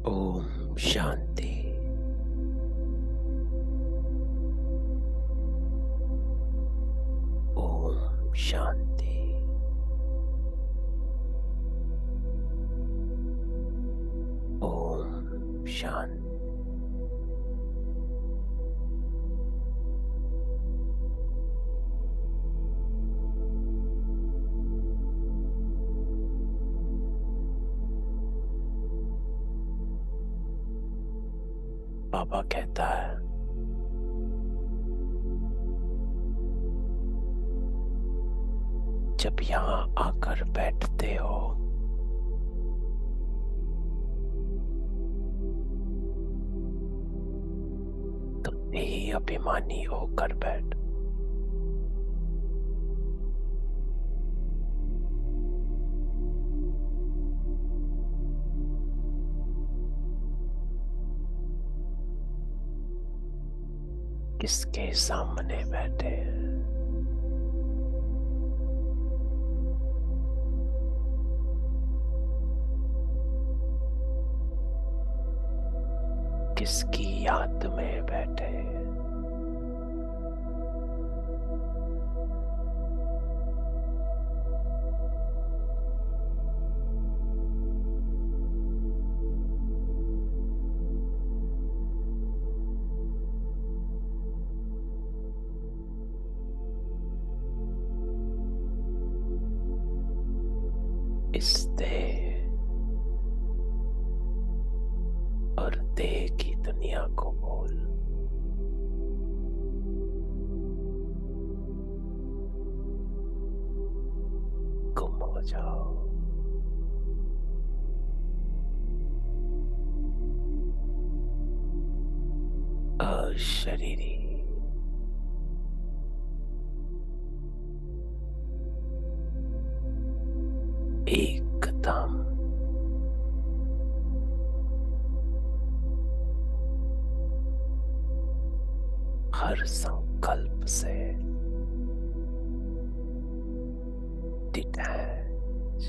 ओम शांति। ओम शांति। ओम शांति। बाबा कहता है, जब यहाँ आकर बैठते हो तो देही अभिमानी होकर बैठ। किसके सामने बैठे हैं? किसकी याद में बैठे हैं? इस देह और देह की दुनिया को बोल। गुम हो जाओ। अशरीरी। एकदम हर संकल्प से डिटैच।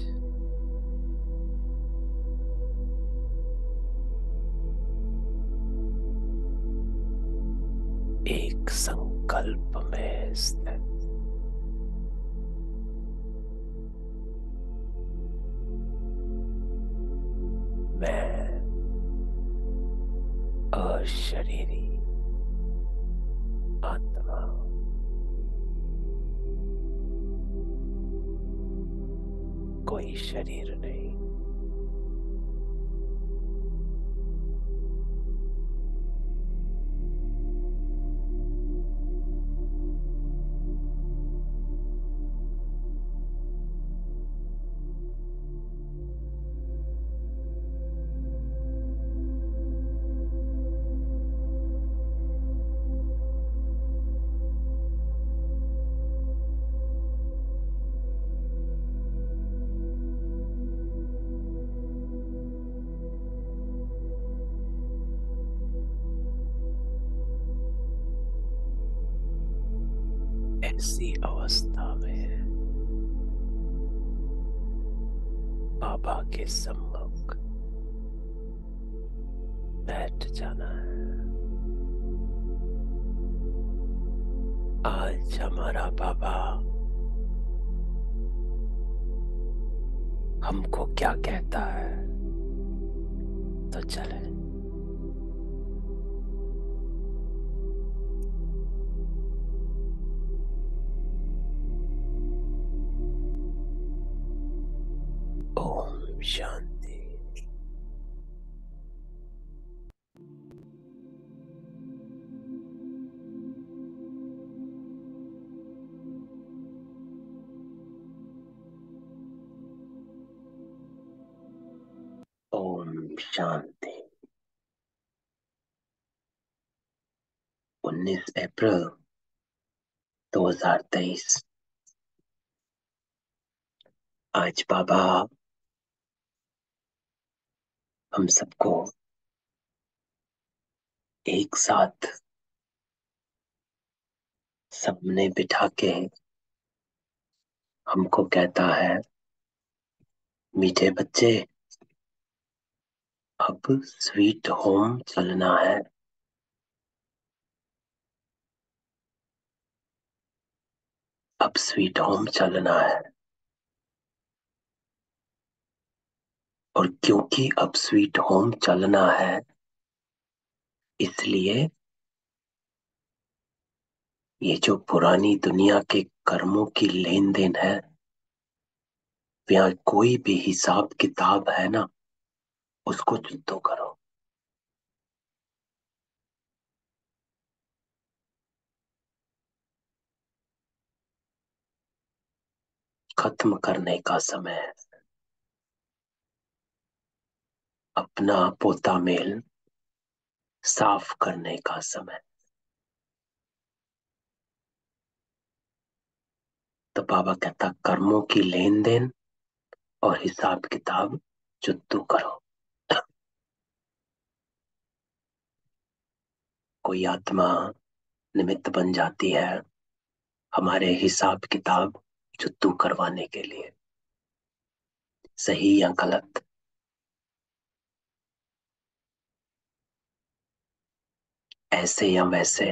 एक संकल्प में स्थित। मैं अशरीरी आत्मा कोई शरीर नहीं। ऐसी अवस्था में बाबा के सम्मुख बैठ जाना है। आज हमारा बाबा हमको क्या कहता है, तो चले। ओम शांति। ओम शांति। 19 अप्रैल 2023। आज बाबा हम सबको एक साथ सामने बिठा के हमको कहता है, मीठे बच्चे, अब स्वीट होम चलना है। अब स्वीट होम चलना है। और क्योंकि अब स्वीट होम चलना है, इसलिए ये जो पुरानी दुनिया के कर्मों की लेन देन है, यहाँ कोई भी हिसाब किताब है ना, उसको जुत्तो करो। खत्म करने का समय है। अपना पोता मेल साफ करने का समय। तो बाबा कहता, कर्मों की लेन देन और हिसाब किताब जुत्तू करो। कोई आत्मा निमित्त बन जाती है हमारे हिसाब किताब जुत्तू करवाने के लिए, सही या गलत, ऐसे या वैसे,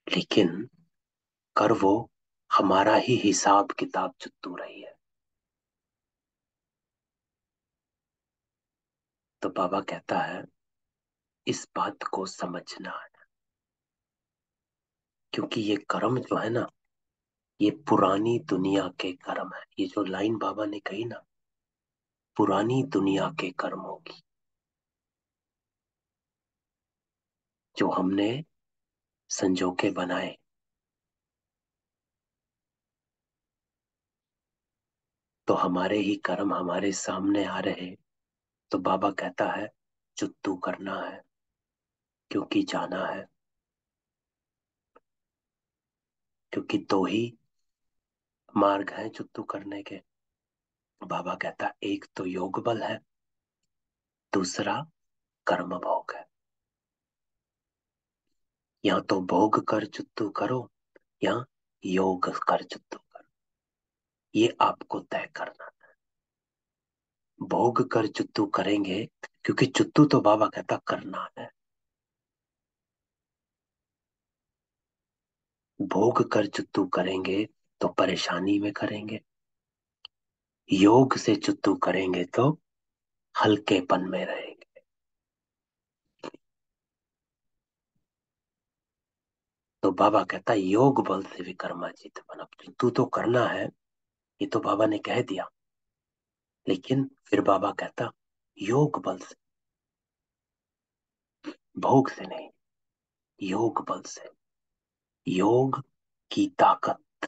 लेकिन कर वो हमारा ही हिसाब किताब जुत्तू रही है। तो बाबा कहता है, इस बात को समझना है, क्योंकि ये कर्म जो है ना, ये पुरानी दुनिया के कर्म है। ये जो लाइन बाबा ने कही ना, पुरानी दुनिया के कर्मों की, जो हमने संजो के बनाए। तो हमारे ही कर्म हमारे सामने आ रहे। तो बाबा कहता है, जुत्तू करना है, क्योंकि जाना है। क्योंकि दो ही मार्ग हैं जुत्तू करने के। बाबा कहता, एक तो योग बल है, दूसरा कर्म भोग है। या तो भोग कर जुत्तू करो, या योग कर जुत्तू करो। ये आपको तय करना। भोग कर जुत्तू करेंगे, क्योंकि जुत्तू तो बाबा कहता करना है। भोग कर जुत्तू करेंगे तो परेशानी में करेंगे। योग से जुत्तू करेंगे तो हल्केपन में रहेंगे। तो बाबा कहता, योग बल से विक्रमाजित बन। अब जुत्तू तो करना है, ये तो बाबा ने कह दिया, लेकिन फिर बाबा कहता, योग बल से, भोग से नहीं, योग बल से। योग की ताकत,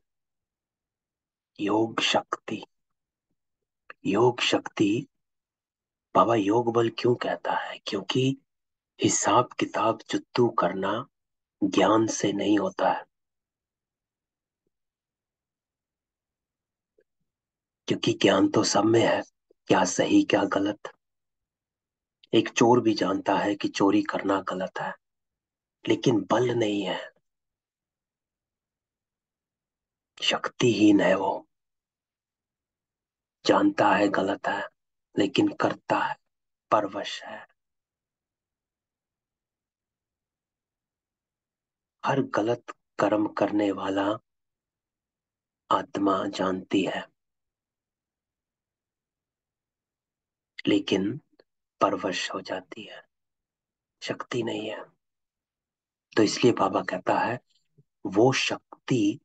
योग शक्ति। योग शक्ति, बाबा योग बल क्यों कहता है? क्योंकि हिसाब किताब जुत्तू करना ज्ञान से नहीं होता है। क्योंकि ज्ञान तो सब में है, क्या सही क्या गलत। एक चोर भी जानता है कि चोरी करना गलत है, लेकिन बल नहीं है, शक्तिहीन है वो। जानता है गलत है, लेकिन करता है, परवश है। हर गलत कर्म करने वाला आत्मा जानती है, लेकिन परवश हो जाती है, शक्ति नहीं है। तो इसलिए बाबा कहता है, वो शक्ति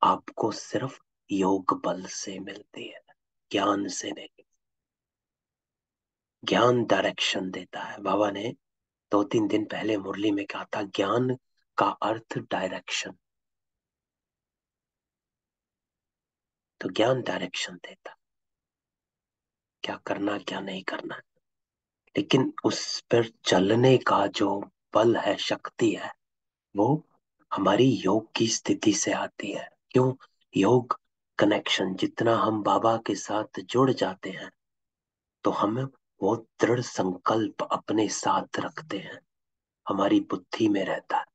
आपको सिर्फ योग बल से मिलती है, ज्ञान से नहीं। ज्ञान डायरेक्शन देता है। बाबा ने 2-3 दिन पहले मुरली में कहा था, ज्ञान का अर्थ डायरेक्शन। तो ज्ञान डायरेक्शन देता, क्या करना क्या नहीं करना। लेकिन उस पर चलने का जो बल है, शक्ति है, वो हमारी योग की स्थिति से आती है। क्यों? योग कनेक्शन, जितना हम बाबा के साथ जुड़ जाते हैं, तो हम वो दृढ़ संकल्प अपने साथ रखते हैं। हमारी बुद्धि में रहता है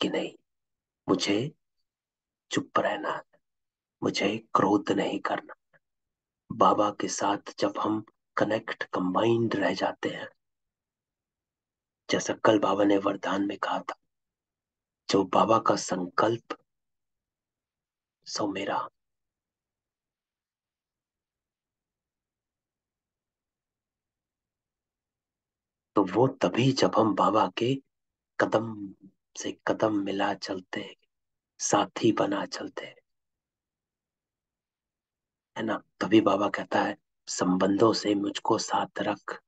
कि नहीं, मुझे चुप रहना है, मुझे क्रोध नहीं करना। बाबा के साथ जब हम कनेक्ट कंबाइंड रह जाते हैं। जैसा कल बाबा ने वरदान में कहा था, जो बाबा का संकल्प सो मेरा। तो वो तभी जब हम बाबा के कदम से कदम मिला चलते हैं, साथी बना चलते हैं, है ना। तभी बाबा कहता है, संबंधों से मुझको साथ रख,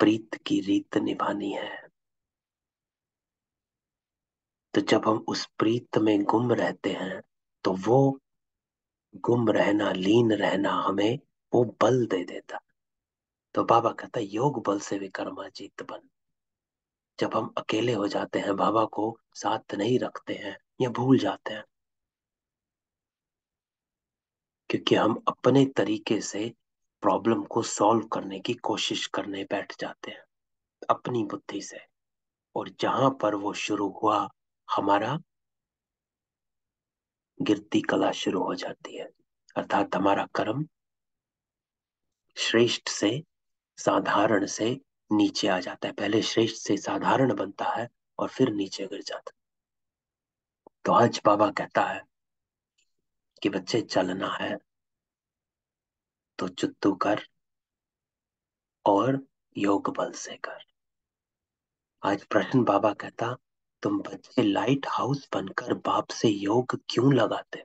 प्रीत की रीत निभानी है। तो जब हम उस प्रीत में गुम रहते हैं, तो वो गुम रहना, लीन रहना हमें वो बल दे देता। तो बाबा कहता है, योग बल से विकर्मा जीत बन। जब हम अकेले हो जाते हैं, बाबा को साथ नहीं रखते हैं या भूल जाते हैं, क्योंकि हम अपने तरीके से प्रॉब्लम को सॉल्व करने की कोशिश करने बैठ जाते हैं अपनी बुद्धि से। और जहां पर वो शुरू हुआ, हमारा गिरती कला शुरू हो जाती है। अर्थात हमारा कर्म श्रेष्ठ से, साधारण से नीचे आ जाता है। पहले श्रेष्ठ से साधारण बनता है और फिर नीचे गिर जाता है। तो आज बाबा कहता है कि बच्चे, चलना है तो चुत्तू कर और योग बल से कर। आज प्रश्न बाबा कहता, तुम बच्चे लाइट हाउस बनकर बाप से योग क्यों लगाते?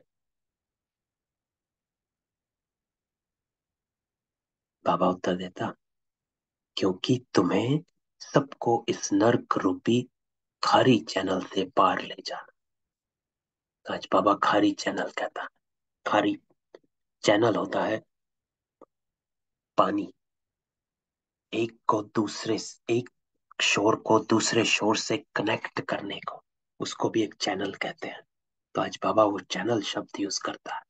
बाबा उत्तर देता, क्योंकि तुम्हें सबको इस नर्क रूपी खारी चैनल से पार ले जाना। आज बाबा खारी चैनल कहता है। खारी चैनल होता है पानी, एक को दूसरे, एक शोर को दूसरे शोर से कनेक्ट करने को, उसको भी एक चैनल कहते हैं। तो आज बाबा वो चैनल शब्द यूज करता है।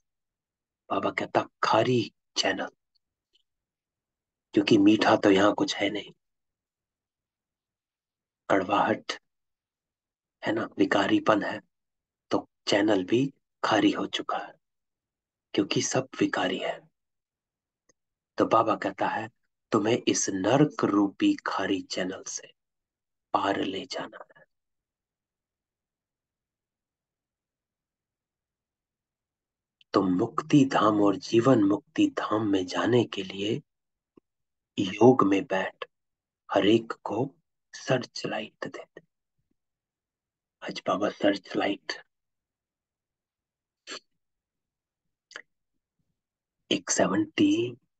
बाबा कहता खारी चैनल, क्योंकि मीठा तो यहाँ कुछ है नहीं, कड़वाहट है ना, विकारीपन है। तो चैनल भी खारी हो चुका है, क्योंकि सब विकारी है। तो बाबा कहता है, तुम्हें इस नर्क रूपी खारी चैनल से पार ले जाना है। तो मुक्ति धाम और जीवन मुक्ति धाम में जाने के लिए योग में बैठ हरेक को सर्च लाइट देते। आज बाबा सर्च लाइट, एक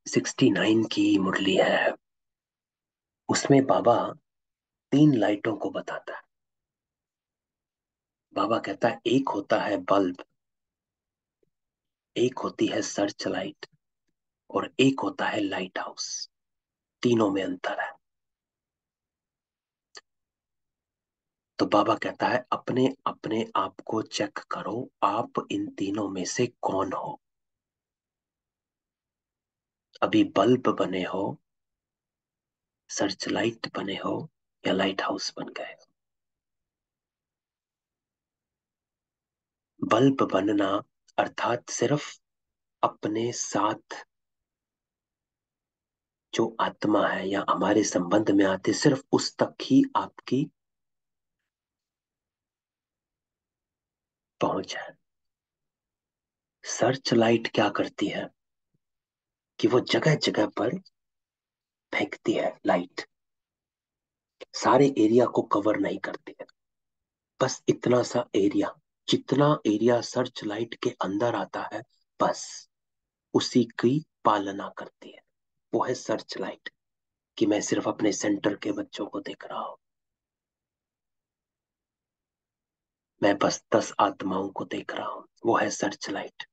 69 की मुरली है, उसमें बाबा 3 लाइटों को बताता है। बाबा कहता है, एक होता है बल्ब, एक होती है सर्च लाइट, और एक होता है लाइट हाउस। तीनों में अंतर है। तो बाबा कहता है, अपने अपने आप को चेक करो, आप इन तीनों में से कौन हो? अभी बल्ब बने हो, सर्च लाइट बने हो, या लाइट हाउस बन गए हो? बल्ब बनना अर्थात सिर्फ अपने साथ जो आत्मा है या हमारे संबंध में आते, सिर्फ उस तक ही आपकी पहुंच है। सर्च लाइट क्या करती है कि वो जगह जगह पर फेंकती है लाइट, सारे एरिया को कवर नहीं करती है, बस इतना सा एरिया, जितना एरिया सर्च लाइट के अंदर आता है, बस उसी की पालना करती है। वो है सर्च लाइट, कि मैं सिर्फ अपने सेंटर के बच्चों को देख रहा हूं, मैं बस 10 आत्माओं को देख रहा हूं। वो है सर्च लाइट,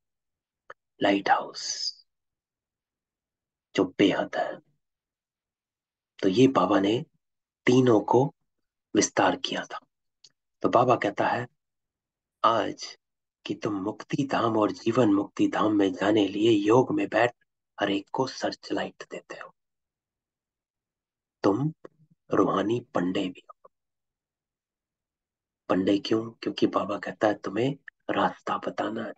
लाइट हाउस जो बेहद है। तो ये बाबा ने तीनों को विस्तार किया था। तो बाबा कहता है आज कि तुम मुक्ति धाम और जीवन मुक्ति धाम में जाने लिए योग में बैठ हर एक को सर्च लाइट देते हो। तुम रूहानी पंडे भी हो। पंडे क्यों? क्योंकि बाबा कहता है तुम्हें रास्ता बताना है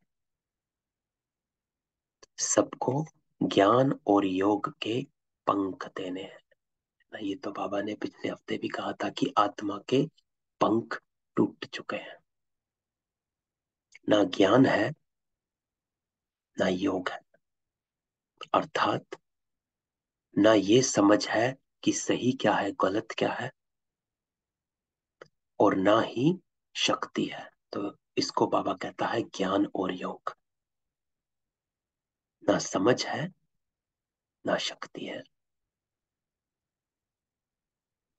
सबको, ज्ञान और योग के पंख देने हैं ना। ये तो बाबा ने पिछले हफ्ते भी कहा था कि आत्मा के पंख टूट चुके हैं। ना ज्ञान है ना योग है, अर्थात ना ये समझ है कि सही क्या है गलत क्या है, और ना ही शक्ति है। तो इसको बाबा कहता है ज्ञान और योग। ना समझ है ना शक्ति है।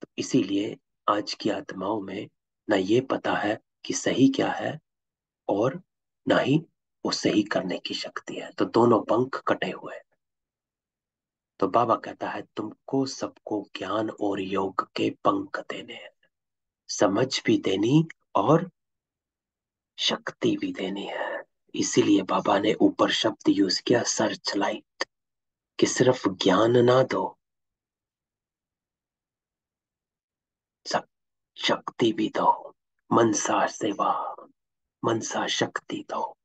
तो इसीलिए आज की आत्माओं में ना ये पता है कि सही क्या है, और ना ही वो सही करने की शक्ति है। तो दोनों पंख कटे हुए हैं। तो बाबा कहता है तुमको सबको ज्ञान और योग के पंख देने हैं, समझ भी देनी और शक्ति भी देनी है। इसीलिए बाबा ने ऊपर शब्द यूज किया सर्च लाइट, कि सिर्फ ज्ञान ना दो, शक्ति भी दो। मनसा सेवा, मनसा शक्ति दो।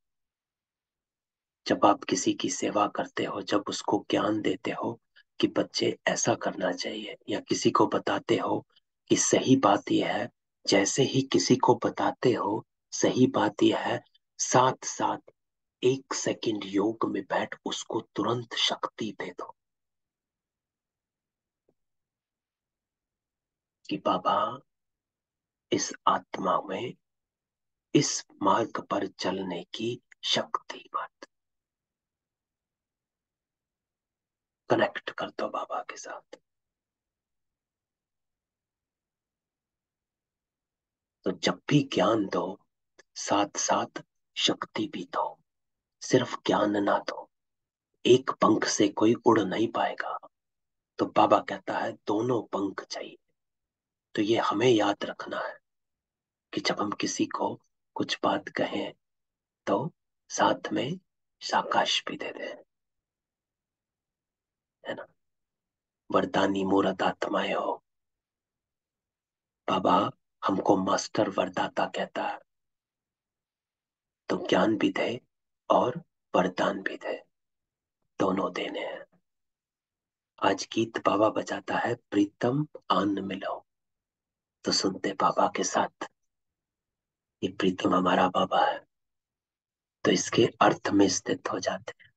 जब आप किसी की सेवा करते हो, जब उसको ज्ञान देते हो कि बच्चे ऐसा करना चाहिए, या किसी को बताते हो कि सही बात यह है, जैसे ही किसी को बताते हो सही बात यह है, साथ साथ 1 सेकंड योग में बैठ उसको तुरंत शक्ति दे दो कि बाबा इस आत्मा में इस मार्ग पर चलने की शक्ति मत। कनेक्ट कर दो बाबा के साथ। तो जब भी ज्ञान दो, साथ साथ शक्ति भी दो। सिर्फ ज्ञान ना दो, एक पंख से कोई उड़ नहीं पाएगा। तो बाबा कहता है दोनों पंख चाहिए। तो ये हमें याद रखना है कि जब हम किसी को कुछ बात कहें तो साथ में शाकाश भी दे दें, है ना। वरदानी मूरत आत्माएं हो, बाबा हमको मास्टर वरदाता कहता है। तो ज्ञान भी दे और वरदान भी दे, दोनों देने हैं। आज गीत बाबा बजाता है प्रीतम आन मिलो। तो सुनते बाबा के साथ, ये प्रीतम हमारा बाबा है, तो इसके अर्थ में स्थित हो जाते हैं।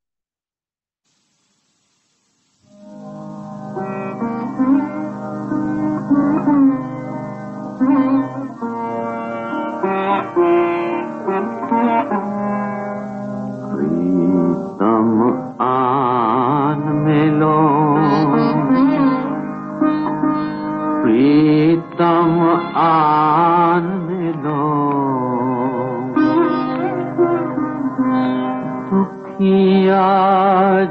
प्रीतम आन मिलो, प्रीतम आन मिलो, दुखिया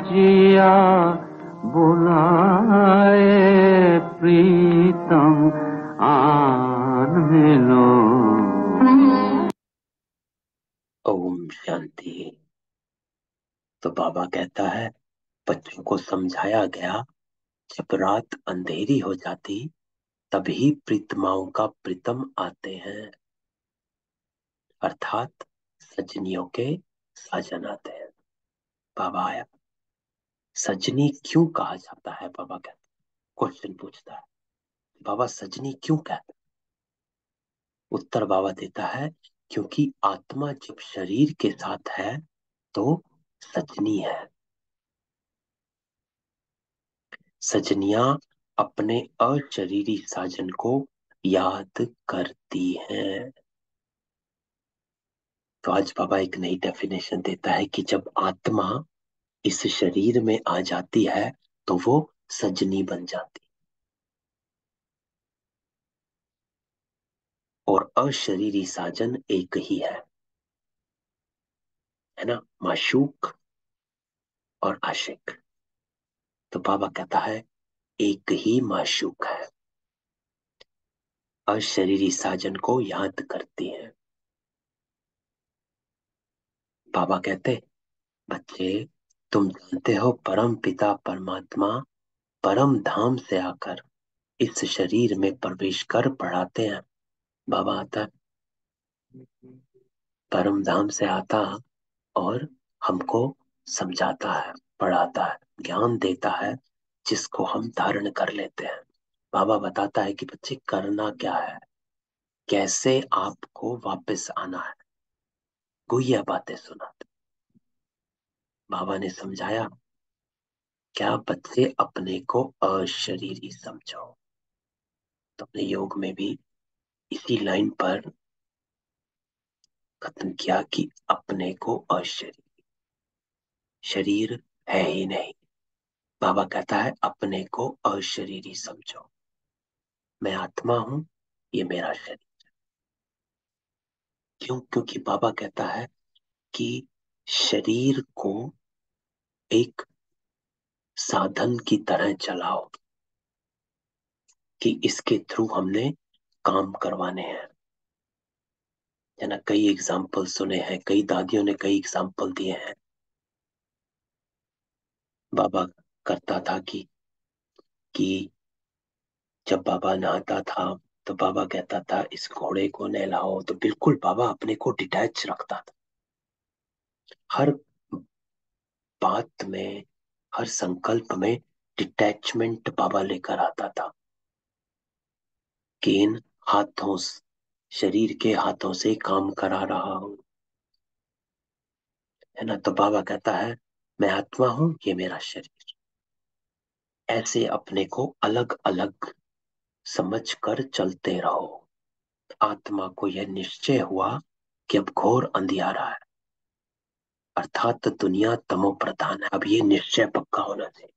जिया बुलाए, प्रीतम आन मिलो। ओम शांति। तो बाबा कहता है बच्चों को समझाया गया, जब रात अंधेरी हो जाती तभी प्रीतमाओं का प्रीतम आते हैं, अर्थात सजनियों के साजन आते हैं। बाबा आया। सजनी क्यों कहा जाता है, बाबा कहता, क्वेश्चन पूछता है, बाबा सजनी क्यों कहते हैं? उत्तर बाबा देता है क्योंकि आत्मा जब शरीर के साथ है तो सजनी है। सजनियां अपने अशरीरी साजन को याद करती हैं। तो आज बाबा एक नई डेफिनेशन देता है कि जब आत्मा इस शरीर में आ जाती है तो वो सजनी बन जाती, और अशरीरी साजन एक ही है ना, माशूक और आशिक। तो बाबा कहता है एक ही माशूक है, अशरीरी साजन को याद करती है। बाबा कहते बच्चे तुम जानते हो परम पिता परमात्मा परम धाम से आकर इस शरीर में प्रवेश कर पढ़ाते हैं। बाबा आता है परम धाम से आता और हमको समझाता है, पढ़ाता है, ज्ञान देता है, जिसको हम धारण कर लेते हैं। बाबा बताता है कि बच्चे करना क्या है, कैसे आपको वापस आना है। गुहिया बातें सुनाते। बाबा ने समझाया, क्या बच्चे अपने को अशरीरी समझो। तो अपने योग में भी इसी लाइन पर खत्म किया कि अपने को अशरीरी, शरीर है ही नहीं। बाबा कहता है अपने को अशरीरी समझो। मैं आत्मा हूं, ये मेरा शरीर। क्यों? क्योंकि बाबा कहता है कि शरीर को एक साधन की तरह चलाओ, कि इसके थ्रू हमने काम करवाने हैं। है ना, कई एग्जाम्पल सुने हैं, कई दादियों ने कई एग्जाम्पल दिए हैं। बाबा करता था कि जब बाबा नहाता था तो बाबा कहता था इस घोड़े को नहलाओ, तो बिल्कुल बाबा अपने को डिटैच रखता था। हर बात में, हर संकल्प में डिटैचमेंट बाबा लेकर आता था कि इन हाथों शरीर के हाथों से काम करा रहा हूं। है ना, तो बाबा कहता है मैं आत्मा हूं, ये मेरा शरीर। ऐसे अपने को अलग अलग समझ कर चलते रहो। आत्मा को यह निश्चय हुआ कि अब घोर अंधियारा है, अर्थात दुनिया तमो प्रधान है। अब ये निश्चय पक्का होना चाहिए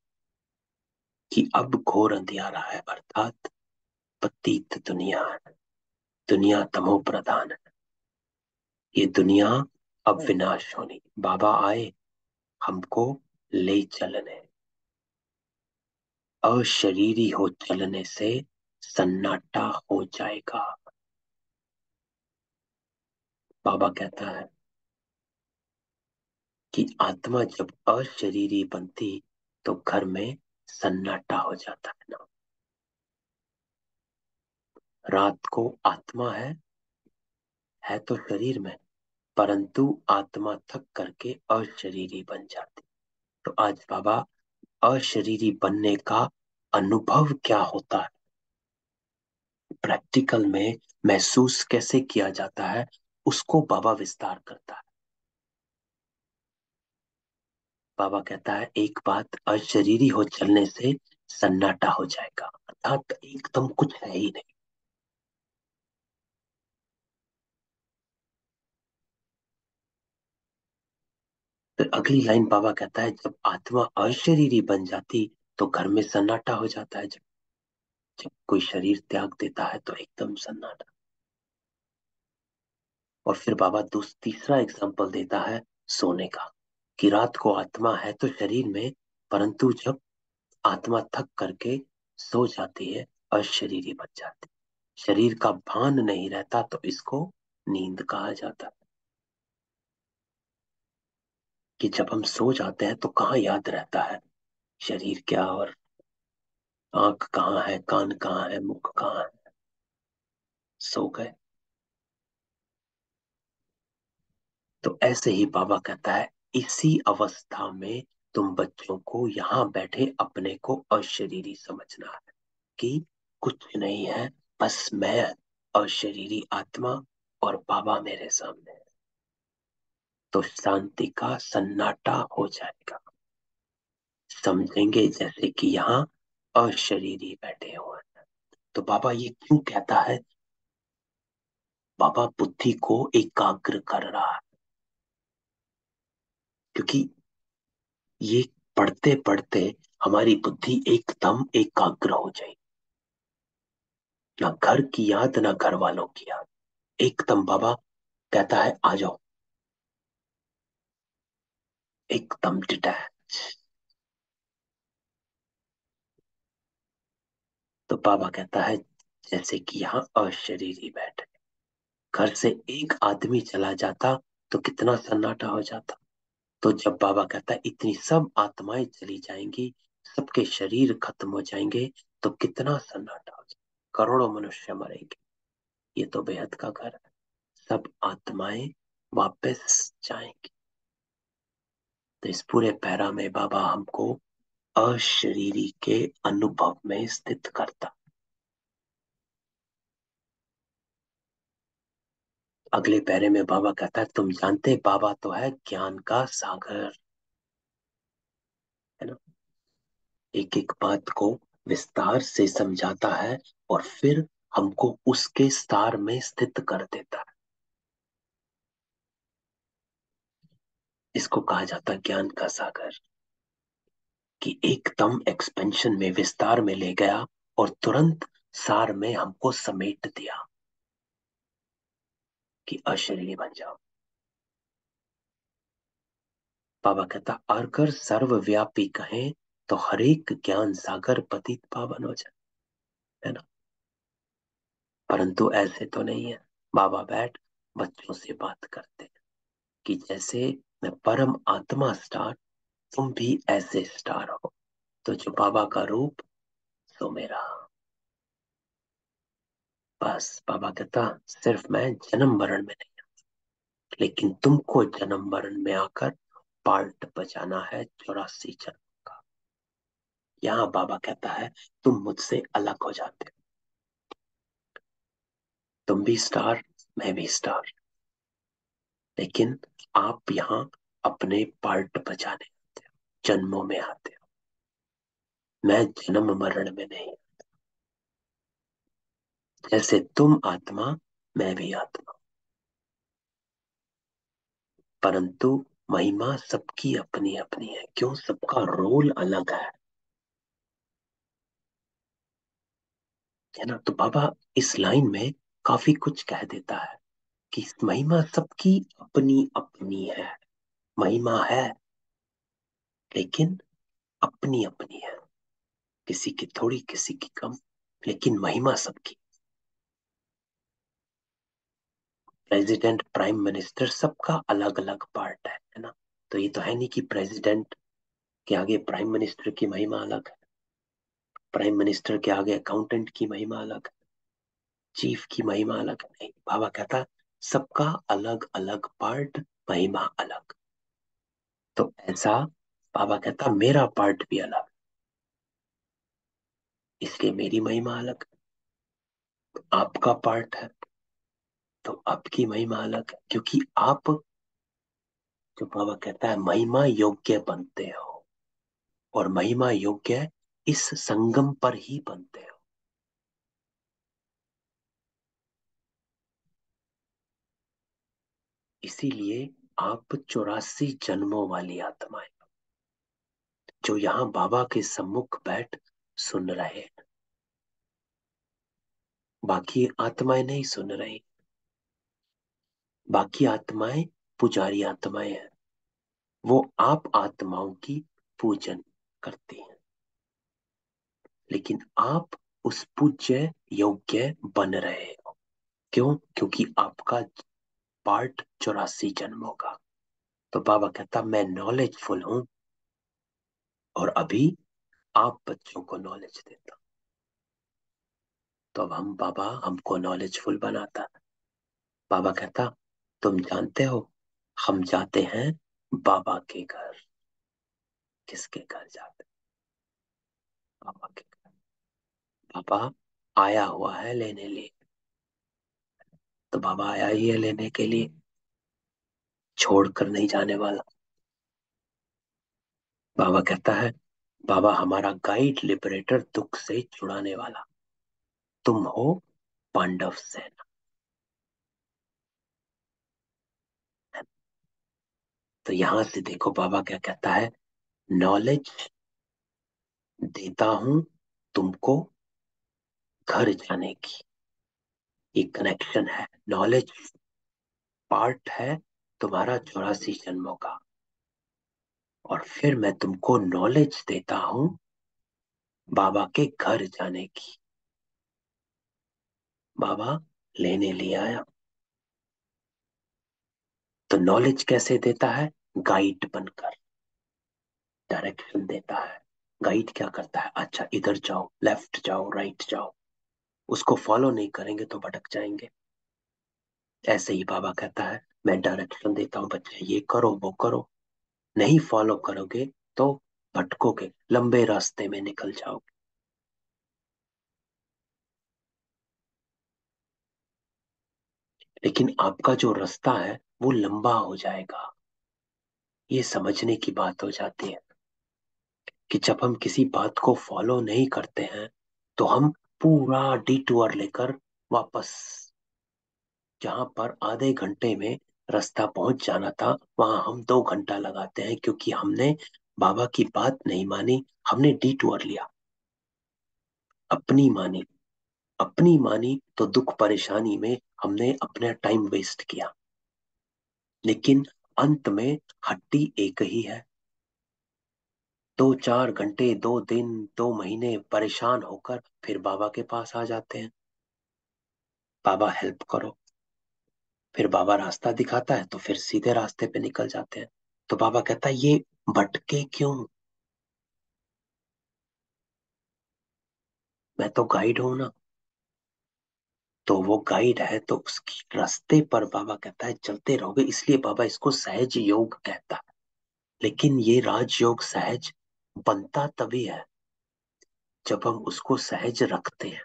कि अब घोर अंधियारा है, अर्थात पतित दुनिया है, दुनिया तमो प्रधान है। ये दुनिया अब विनाश होनी। बाबा आए हमको ले चलने। अशरीरी हो चलने से सन्नाटा हो जाएगा। बाबा कहता है कि आत्मा जब अशरीरी बनती तो घर में सन्नाटा हो जाता है ना। रात को आत्मा है तो शरीर में, परंतु आत्मा थक करके अशरीरी बन जाती। तो आज बाबा अशरीरी बनने का अनुभव क्या होता है, प्रैक्टिकल में महसूस कैसे किया जाता है, उसको बाबा विस्तार करता है। बाबा कहता है एक बात, अशरीरी हो चलने से सन्नाटा हो जाएगा, अर्थात एकदम कुछ है ही नहीं। फिर अगली लाइन बाबा कहता है जब आत्मा अशरीरी बन जाती तो घर में सन्नाटा हो जाता है। जब कोई शरीर त्याग देता है तो एकदम सन्नाटा। और फिर बाबा तीसरा एग्जाम्पल देता है सोने का, कि रात को आत्मा है तो शरीर में, परंतु जब आत्मा थक करके सो जाती है, अशरीरी बन जाती, शरीर का भान नहीं रहता, तो इसको नींद कहा जाता है। कि जब हम सो जाते हैं तो कहाँ याद रहता है शरीर क्या, और आंख कहाँ है, कान कहाँ है, मुख कहाँ है, सो गए। तो ऐसे ही बाबा कहता है इसी अवस्था में तुम बच्चों को यहाँ बैठे अपने को अशरीरी समझना है, कि कुछ नहीं है, बस मैं अशरीरी आत्मा और बाबा मेरे सामने है। तो शांति का सन्नाटा हो जाएगा। समझेंगे जैसे कि यहाँ अशरीरी बैठे हुए हैं। तो बाबा ये क्यों कहता है? बाबा बुद्धि को एकाग्र कर रहा है, क्योंकि ये पढ़ते पढ़ते हमारी बुद्धि एकदम एकाग्र हो जाएगी। ना घर की याद, ना घर वालों की याद, एकदम बाबा कहता है आ जाओ, एकदम डिटैच। तो बाबा कहता है जैसे कि यहाँ अशरीरी बैठे, घर से एक आदमी चला जाता तो कितना सन्नाटा हो जाता। तो जब बाबा कहता है इतनी सब आत्माएं चली जाएंगी, सबके शरीर खत्म हो जाएंगे, तो कितना सन्नाटा हो जाएगा, करोड़ों मनुष्य मरेंगे। ये तो बेहद का घर है, सब आत्माएं वापस जाएंगी। तो इस पूरे पैरा में बाबा हमको अशरीरी के अनुभव में स्थित करता। अगले पैरे में बाबा कहता है, तुम जानते बाबा तो है ज्ञान का सागर, है ना। एक एक बात को विस्तार से समझाता है और फिर हमको उसके सार में स्थित कर देता है। इसको कहा जाता है ज्ञान का सागर, कि एकदम एक्सपेंशन में, विस्तार में ले गया और तुरंत सार में हमको समेट दिया कि अशरीरी बन जाओ। बाबा कहता, अगर सर्वव्यापी कहें तो हरेक ज्ञान सागर पतित पावन हो जाए, है ना। परंतु ऐसे तो नहीं है। बाबा बैठ बच्चों से बात करते हैं कि जैसे मैं परम आत्मा स्टार, तुम भी ऐसे स्टार हो। तो जो बाबा का रूप, सो मेरा। बस बाबा कहता, सिर्फ मैं जन्म मरण में नहीं, लेकिन तुमको जन्म मरण में आकर पार्ट बजाना है 84 जन्म का। यहाँ बाबा कहता है, तुम मुझसे अलग हो जाते हो। तुम भी स्टार, मैं भी स्टार, लेकिन आप यहाँ अपने पार्ट बजाने आते हो, जन्मों में आते हो। मैं जन्म मरण में नहीं। जैसे तुम आत्मा, मैं भी आत्मा, परंतु महिमा सबकी अपनी अपनी है। क्यों? सबका रोल अलग है ना। तो बाबा इस लाइन में काफी कुछ कह देता है कि महिमा सबकी अपनी अपनी है। महिमा है, लेकिन अपनी अपनी है, किसी की थोड़ी, किसी की कम, लेकिन महिमा सबकी। प्रेसिडेंट, प्राइम मिनिस्टर, सबका अलग अलग पार्ट है ना। तो ये तो है नहीं कि प्रेसिडेंट के आगे प्राइम मिनिस्टर की महिमा अलग है, प्राइम मिनिस्टर के आगे अकाउंटेंट की महिमा अलग है, चीफ की महिमा अलग है। नहीं, बाबा कहता सबका अलग अलग पार्ट, महिमा अलग। तो ऐसा बाबा कहता मेरा पार्ट भी अलग, इसलिए मेरी महिमा अलग। आपका पार्ट है तो आपकी महिमा अलग है, क्योंकि आप, जो बाबा कहता है, महिमा योग्य बनते हो। और महिमा योग्य इस संगम पर ही बनते हो। इसीलिए आप 84 जन्मों वाली आत्माएं, जो यहाँ बाबा के सम्मुख बैठ सुन रहे हैं। बाकी आत्माएं नहीं सुन रही। बाकी आत्माएं पुजारी आत्माएं हैं, वो आप आत्माओं की पूजन करती हैं। लेकिन आप उस पूज्य योग्य बन रहे हो। क्यों? क्योंकि आपका पार्ट 84 जन्मों का। तो बाबा कहता मैं नॉलेजफुल हूं, और अभी आप बच्चों को नॉलेज देता। तो अब हम, बाबा हमको नॉलेजफुल बनाता है। बाबा कहता, तुम जानते हो हम जाते हैं बाबा के घर। किसके घर जाते हैं? बाबा के घर। बाबा आया हुआ है लेने लिए। तो बाबा आया ही है लेने के लिए, छोड़कर नहीं जाने वाला। बाबा कहता है, बाबा हमारा गाइड, लिबरेटर, दुख से छुड़ाने वाला। तुम हो पांडव सेना। तो यहां से देखो बाबा क्या कहता है, नॉलेज देता हूं तुमको घर जाने की। ये कनेक्शन है। नॉलेज पार्ट है तुम्हारा 84 जन्मों का, और फिर मैं तुमको नॉलेज देता हूं बाबा के घर जाने की। बाबा लेने लिए आया। तो नॉलेज कैसे देता है? गाइड बनकर डायरेक्शन देता है। गाइड क्या करता है? अच्छा इधर जाओ, लेफ्ट जाओ, राइट जाओ। उसको फॉलो नहीं करेंगे तो भटक जाएंगे। ऐसे ही बाबा कहता है, मैं डायरेक्शन देता हूँ, बच्चे ये करो वो करो। नहीं फॉलो करोगे तो भटकोगे, लंबे रास्ते में निकल जाओगे। लेकिन आपका जो रास्ता है वो लंबा हो जाएगा। ये समझने की बात हो जाती है कि जब हम किसी बात को फॉलो नहीं करते हैं तो हम पूरा डिटूर लेकर वापस, जहां पर आधे घंटे में रास्ता पहुंच जाना था, वहां हम 2 घंटा लगाते हैं, क्योंकि हमने बाबा की बात नहीं मानी, हमने डिटूर लिया, अपनी मानी। अपनी मानी तो दुख परेशानी में हमने अपना टाइम वेस्ट किया। लेकिन अंत में हड्डी एक ही है। 2-4 घंटे, 2 दिन, 2 महीने परेशान होकर फिर बाबा के पास आ जाते हैं, बाबा हेल्प करो। फिर बाबा रास्ता दिखाता है तो फिर सीधे रास्ते पे निकल जाते हैं। तो बाबा कहता है ये भटके क्यों, मैं तो गाइड हूं ना। तो वो गाइड है तो उसकी रास्ते पर बाबा कहता है चलते रहोगे, इसलिए बाबा इसको सहज योग कहता है। लेकिन ये राजयोग सहज बनता तभी है जब हम उसको सहज रखते हैं।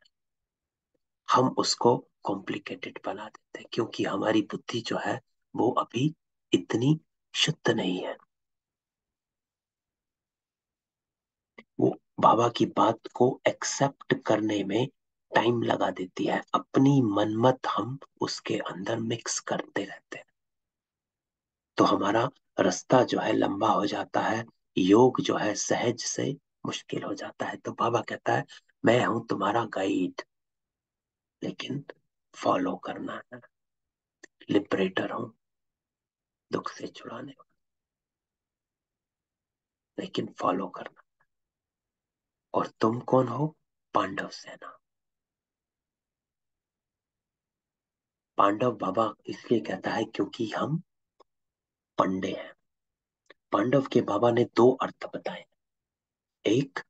हम उसको कॉम्प्लिकेटेड बना देते हैं, क्योंकि हमारी बुद्धि जो है वो अभी इतनी शुद्ध नहीं है। वो बाबा की बात को एक्सेप्ट करने में टाइम लगा देती है, अपनी मनमत हम उसके अंदर मिक्स करते रहते हैं। तो हमारा रास्ता जो है लंबा हो जाता है, योग जो है सहज से मुश्किल हो जाता है। तो बाबा कहता है मैं हूं तुम्हारा गाइड, लेकिन फॉलो करना है। लिबरेटर हूं, दुख से छुड़ाने वाला, लेकिन फॉलो करना। और तुम कौन हो? पांडव सेना। पांडव बाबा इसलिए कहता है क्योंकि हम पंडे हैं। पांडव के बाबा ने 2 अर्थ बताए। एक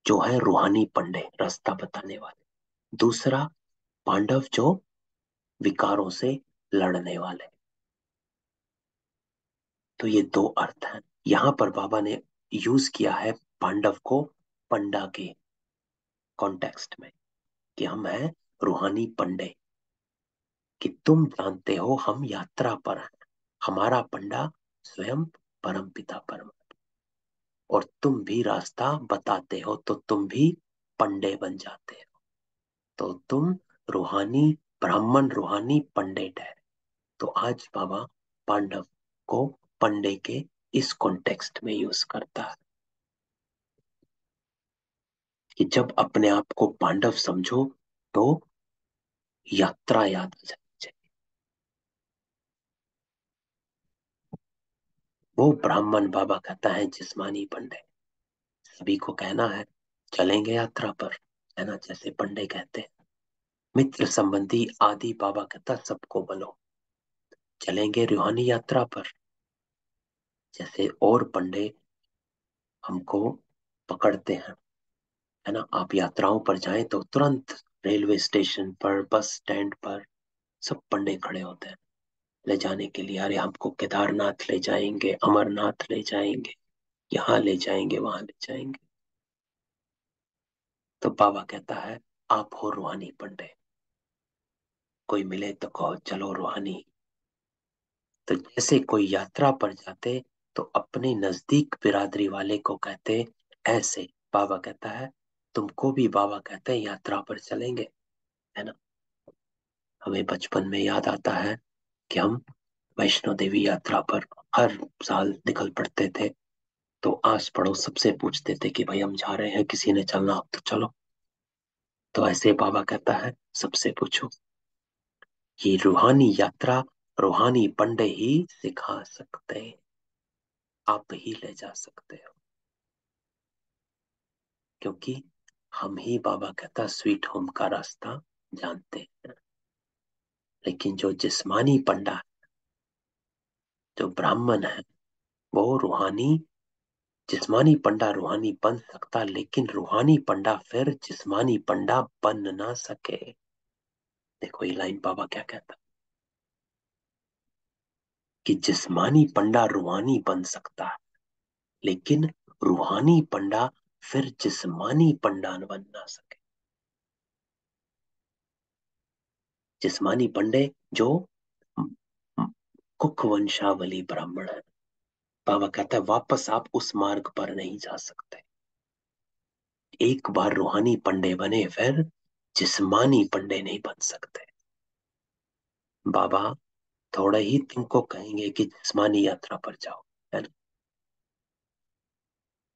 जो है रूहानी पंडे, रास्ता बताने वाले। दूसरा पांडव जो विकारों से लड़ने वाले। तो ये 2 अर्थ हैं। यहां पर बाबा ने यूज किया है पांडव को पंडा के कॉन्टेक्स्ट में, कि हम हैं रूहानी पंडे, कि तुम जानते हो हम यात्रा पर हैं। हमारा पंडा स्वयं परम पिता परम, और तुम भी रास्ता बताते हो तो तुम भी पंडे बन जाते हो। तो तुम रूहानी ब्राह्मण, रूहानी पंडित है। तो आज बाबा पांडव को पंडे के इस कॉन्टेक्स्ट में यूज करता है, कि जब अपने आप को पांडव समझो तो यात्रा याद आ जानी चाहिए। वो ब्राह्मण बाबा कहता है जिस्मानी पंडे, सभी को कहना है चलेंगे यात्रा पर, है ना, जैसे पंडे कहते हैं। मित्र संबंधी आदि बाबा कहता सबको बोलो चलेंगे रूहानी यात्रा पर। जैसे और पंडे हमको पकड़ते हैं, है ना, आप यात्राओं पर जाएं तो तुरंत रेलवे स्टेशन पर, बस स्टैंड पर सब पंडे खड़े होते हैं ले जाने के लिए। अरे हमको केदारनाथ ले जाएंगे, अमरनाथ ले जाएंगे, यहाँ ले जाएंगे, वहां ले जाएंगे। तो बाबा कहता है आप हो रूहानी पंडे, कोई मिले तो कहो चलो रूहानी। तो जैसे कोई यात्रा पर जाते तो अपने नजदीक बिरादरी वाले को कहते ऐसे, बाबा कहता है तुमको भी बाबा कहते हैं यात्रा पर चलेंगे, है ना। हमें बचपन में याद आता है कि हम वैष्णो देवी यात्रा पर हर साल निकल पड़ते थे। तो आस पड़ोस सबसे पूछते थे कि भाई हम जा रहे हैं, किसी ने चलना हो तो चलो। तो ऐसे बाबा कहता है सबसे पूछो, ये रूहानी यात्रा रूहानी पंडे ही सिखा सकते हैं, आप ही ले जा सकते हो। क्योंकि हम ही, बाबा कहता, स्वीट होम का रास्ता जानते हैं। लेकिन जो जिस्मानी पंडा, जो ब्राह्मण है, वो रूहानी, जिस्मानी पंडा रूहानी बन सकता, लेकिन रूहानी पंडा फिर जिस्मानी पंडा बन ना सके। देखो ये लाइन बाबा क्या कहता, कि जिस्मानी पंडा रूहानी बन सकता है, लेकिन रूहानी पंडा फिर जिस्मानी पंडा बन ना सके। जिस्मानी पंडे जो कुक वंशावली ब्राह्मण है, बाबा कहता है वापस आप उस मार्ग पर नहीं जा सकते। एक बार रूहानी पंडे बने फिर जिस्मानी पंडे नहीं बन सकते। बाबा थोड़ा ही तुमको कहेंगे कि जिस्मानी यात्रा पर जाओ, है ना।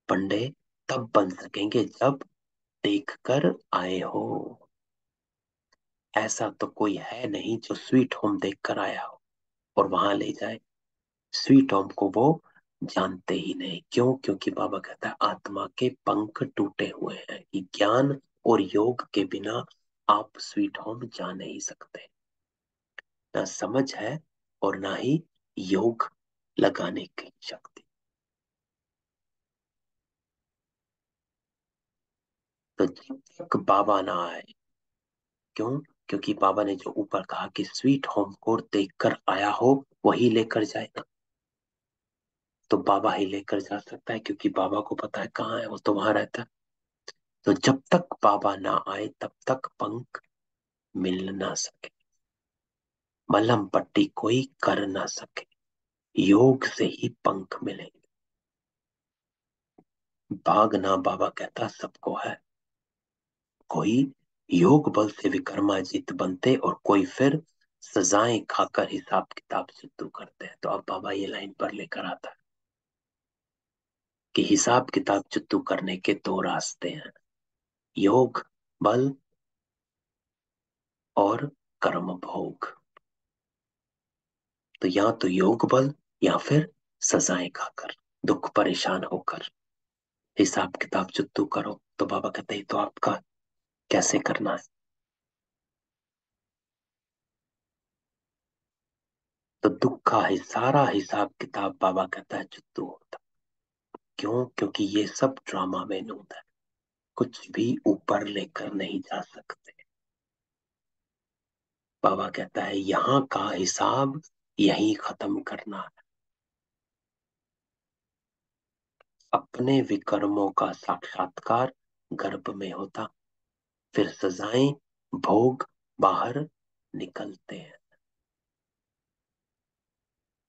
पंडे तब बन सकेंगे जब देख कर आए हो। ऐसा तो कोई है नहीं जो स्वीट होम देख कर आया हो और वहां ले जाए। स्वीट होम को वो जानते ही नहीं। क्यों? क्योंकि बाबा कहता है आत्मा के पंख टूटे हुए हैं कि ज्ञान और योग के बिना आप स्वीट होम जा नहीं सकते। ना समझ है और ना ही योग लगाने की शक्ति। तो जब तक बाबा ना आए, क्यों? क्योंकि बाबा ने जो ऊपर कहा कि स्वीट होम को देखकर आया हो वही लेकर जाएगा। तो बाबा ही लेकर जा सकता है क्योंकि बाबा को पता है कहाँ है, वो तो वहां रहता है। तो जब तक बाबा ना आए तब तक पंख मिल ना सके, मलहम पट्टी कोई कर ना सके। योग से ही पंख मिलेंगे। भागना बाबा कहता सबको है। कोई योग बल से विक्रमाजित बनते और कोई फिर सजाएं खाकर हिसाब किताब सिद्धू करते हैं। तो अब बाबा ये लाइन पर लेकर आता है कि हिसाब किताब चित्तू करने के दो रास्ते हैं, योग बल और कर्म भोग। तो या तो योग बल या फिर सजाएं खाकर, दुख परेशान होकर हिसाब किताब चित्तू करो। तो बाबा कहते हैं तो आपका कैसे करना है। तो दुख का ही सारा हिसाब किताब बाबा कहता है चित्तू होता। क्यों? क्योंकि ये सब ड्रामा में नूत है, कुछ भी ऊपर लेकर नहीं जा सकते। बाबा कहता है यहाँ का हिसाब यही खत्म करना है। अपने विकर्मों का साक्षात्कार गर्भ में होता, फिर सजाएं भोग बाहर निकलते हैं।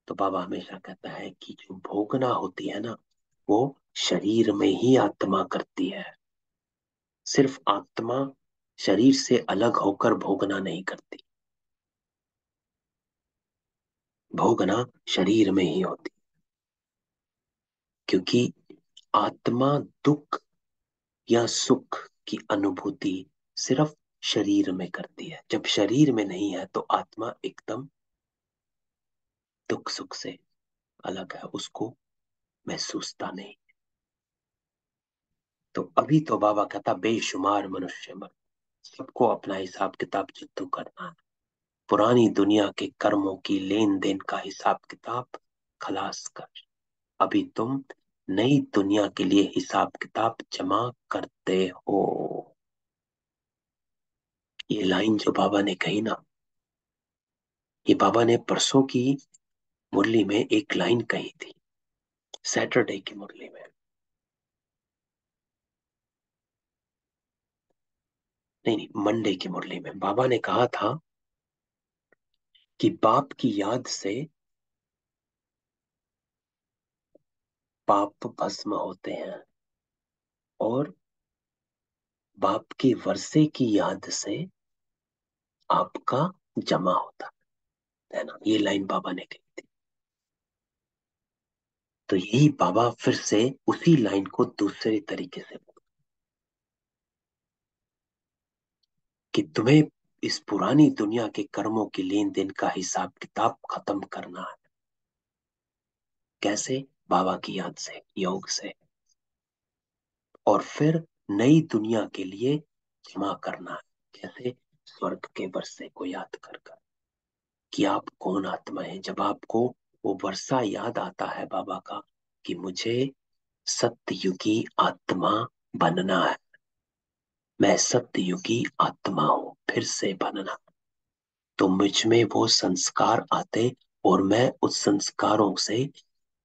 तो बाबा हमेशा कहता है कि जो भोगना होती है ना, वो शरीर में ही आत्मा करती है। सिर्फ आत्मा शरीर से अलग होकर भोगना नहीं करती। भोगना शरीर में ही होती, क्योंकि आत्मा दुख या सुख की अनुभूति सिर्फ शरीर में करती है। जब शरीर में नहीं है तो आत्मा एकदम दुख सुख से अलग है, उसको महसूसता नहीं। तो अभी तो बाबा कहता बेशुमार मनुष्य मर, सबको अपना हिसाब किताब चित्तू करना है। पुरानी दुनिया के कर्मों की लेन देन का हिसाब किताब खलास कर। अभी तुम नई दुनिया के लिए हिसाब किताब जमा करते हो। ये लाइन जो बाबा ने कही ना, ये बाबा ने परसों की मुरली में एक लाइन कही थी, सैटरडे की मुरली में। नहीं नहीं, मंडे की मुरली में बाबा ने कहा था कि बाप की याद से पाप भस्म होते हैं और बाप की वर्षे की याद से आपका जमा होता है ना। ये लाइन बाबा ने कही थी। तो यही बाबा फिर से उसी लाइन को दूसरे तरीके से बोला कि तुम्हें इस पुरानी दुनिया के कर्मों की लेन देन का हिसाब किताब खत्म करना है। कैसे? बाबा की याद से, योग से। और फिर नई दुनिया के लिए जमा करना है। कैसे? स्वर्ग के वर्षे को याद कर कर कि आप कौन आत्मा है। जब आपको वो वर्षा याद आता है बाबा का कि मुझे सत्ययुगी आत्मा बनना है, मैं सत्ययुगी आत्मा हूं, फिर से बनना, तो मुझ में वो संस्कार आते और मैं उस संस्कारों से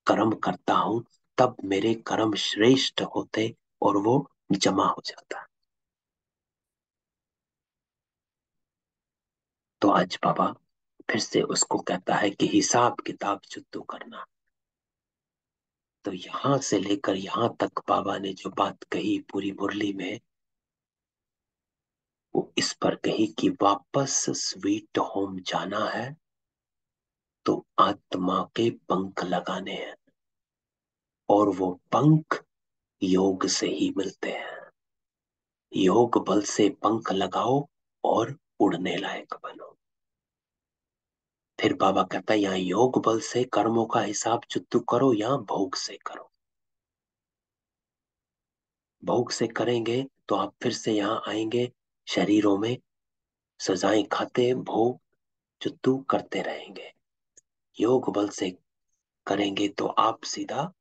कर्म करता हूं। तब मेरे कर्म श्रेष्ठ होते और वो जमा हो जाता। तो आज बाबा फिर से उसको कहता है कि हिसाब किताब जो तू करना। तो यहां से लेकर यहां तक बाबा ने जो बात कही पूरी मुरली में, वो इस पर कही कि वापस स्वीट होम जाना है तो आत्मा के पंख लगाने हैं, और वो पंख योग से ही मिलते हैं। योग बल से पंख लगाओ और उड़ने लायक बनो। फिर बाबा कहता है यहाँ योग बल से कर्मों का हिसाब चुत्तू करो या भोग से करो। भोग से करेंगे तो आप फिर से यहाँ आएंगे शरीरों में, सजाएं खाते भोग चुत्तू करते रहेंगे। योग बल से करेंगे तो आप सीधा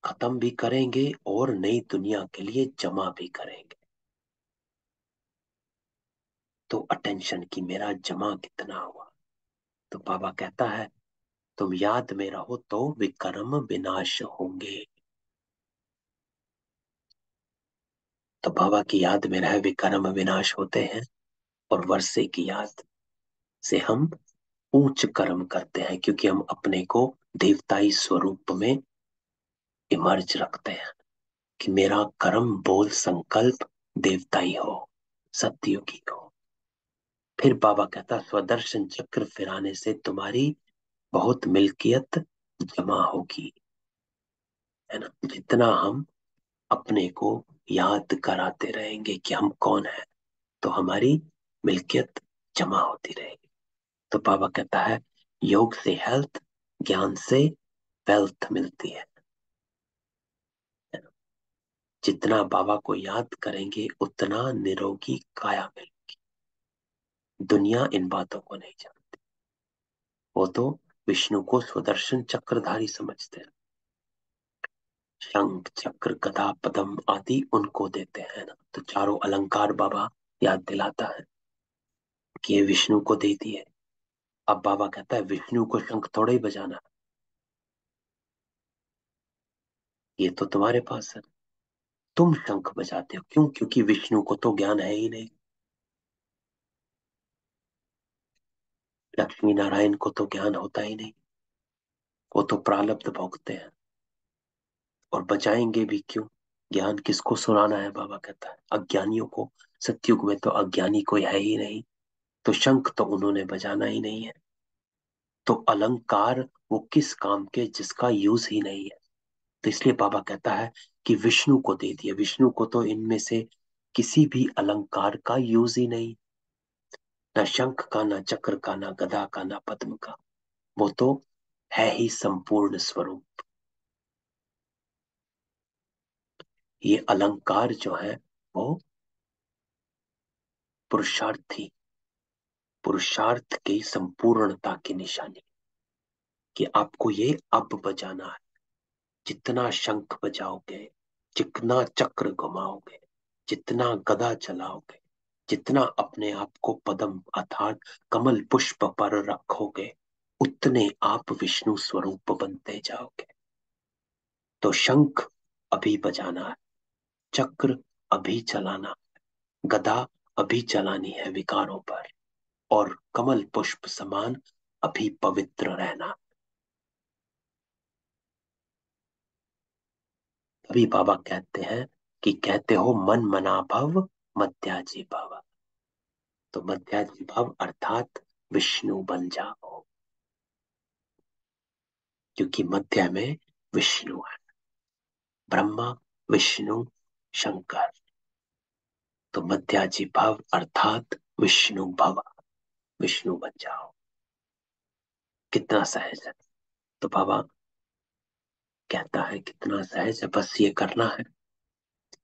खत्म भी करेंगे और नई दुनिया के लिए जमा भी करेंगे। तो अटेंशन की मेरा जमा कितना हुआ। तो बाबा कहता है तुम याद में रहो तो विकर्म विनाश होंगे। तो बाबा की याद में रहे विकर्म विनाश होते हैं, और वर्षे की याद से हम उच्च कर्म करते हैं, क्योंकि हम अपने को देवताई स्वरूप में इमर्ज रखते हैं कि मेरा कर्म बोल संकल्प देवताई हो, सत्युगी हो। फिर बाबा कहता स्वदर्शन चक्र फिराने से तुम्हारी बहुत मिल्कियत जमा होगी, है ना। जितना हम अपने को याद कराते रहेंगे कि हम कौन है, तो हमारी मिल्कियत जमा होती रहेगी। तो बाबा कहता है योग से हेल्थ, ज्ञान से वेल्थ मिलती है ना? जितना बाबा को याद करेंगे उतना निरोगी काया मिलेगी। दुनिया इन बातों को नहीं जानती, वो तो विष्णु को स्वदर्शन चक्रधारी समझते हैं। शंख चक्र गदा पद्म आदि उनको देते हैं ना। तो चारों अलंकार बाबा याद दिलाता है कि ये विष्णु को दे दिए। अब बाबा कहता है विष्णु को शंख थोड़ा ही बजाना, ये तो तुम्हारे पास है। तुम शंख बजाते हो क्यों? क्योंकि विष्णु को तो ज्ञान है ही नहीं, लक्ष्मी नारायण को तो ज्ञान होता ही नहीं, वो तो प्रारब्ध भोगते हैं। और बजाएंगे भी क्यों? ज्ञान किसको सुनाना है? बाबा कहता है अज्ञानियों को। सतयुग में तो अज्ञानी कोई है ही नहीं, तो शंख तो उन्होंने बजाना ही नहीं है। तो अलंकार वो किस काम के जिसका यूज ही नहीं है। तो इसलिए बाबा कहता है कि विष्णु को दे दिया। विष्णु को तो इनमें से किसी भी अलंकार का यूज ही नहीं, ना शंख का, ना चक्र का, ना गदा का, ना पद्म का। वो तो है ही संपूर्ण स्वरूप। ये अलंकार जो है वो पुरुषार्थी, पुरुषार्थ की संपूर्णता की निशानी, कि आपको ये अब बजाना है। जितना शंख बजाओगे, जितना चक्र घुमाओगे, जितना गदा चलाओगे, जितना अपने आप को पद्म अर्थात कमल पुष्प पर रखोगे, उतने आप विष्णु स्वरूप बनते जाओगे। तो शंख अभी बजाना है, चक्र अभी चलाना, गदा अभी चलानी है विकारों पर, और कमल पुष्प समान अभी पवित्र रहना। तभी बाबा कहते हैं कि कहते हो मन मना भव मध्याजी भव। तो मध्याजी भव अर्थात विष्णु बन जाओ, क्योंकि मध्य में विष्णु है, ब्रह्मा विष्णु शंकर। तो मध्याजी भव अर्थात विष्णु भव, विष्णु बन जाओ। कितना सहज है। तो बाबा कहता है कितना सहज है, बस ये करना है।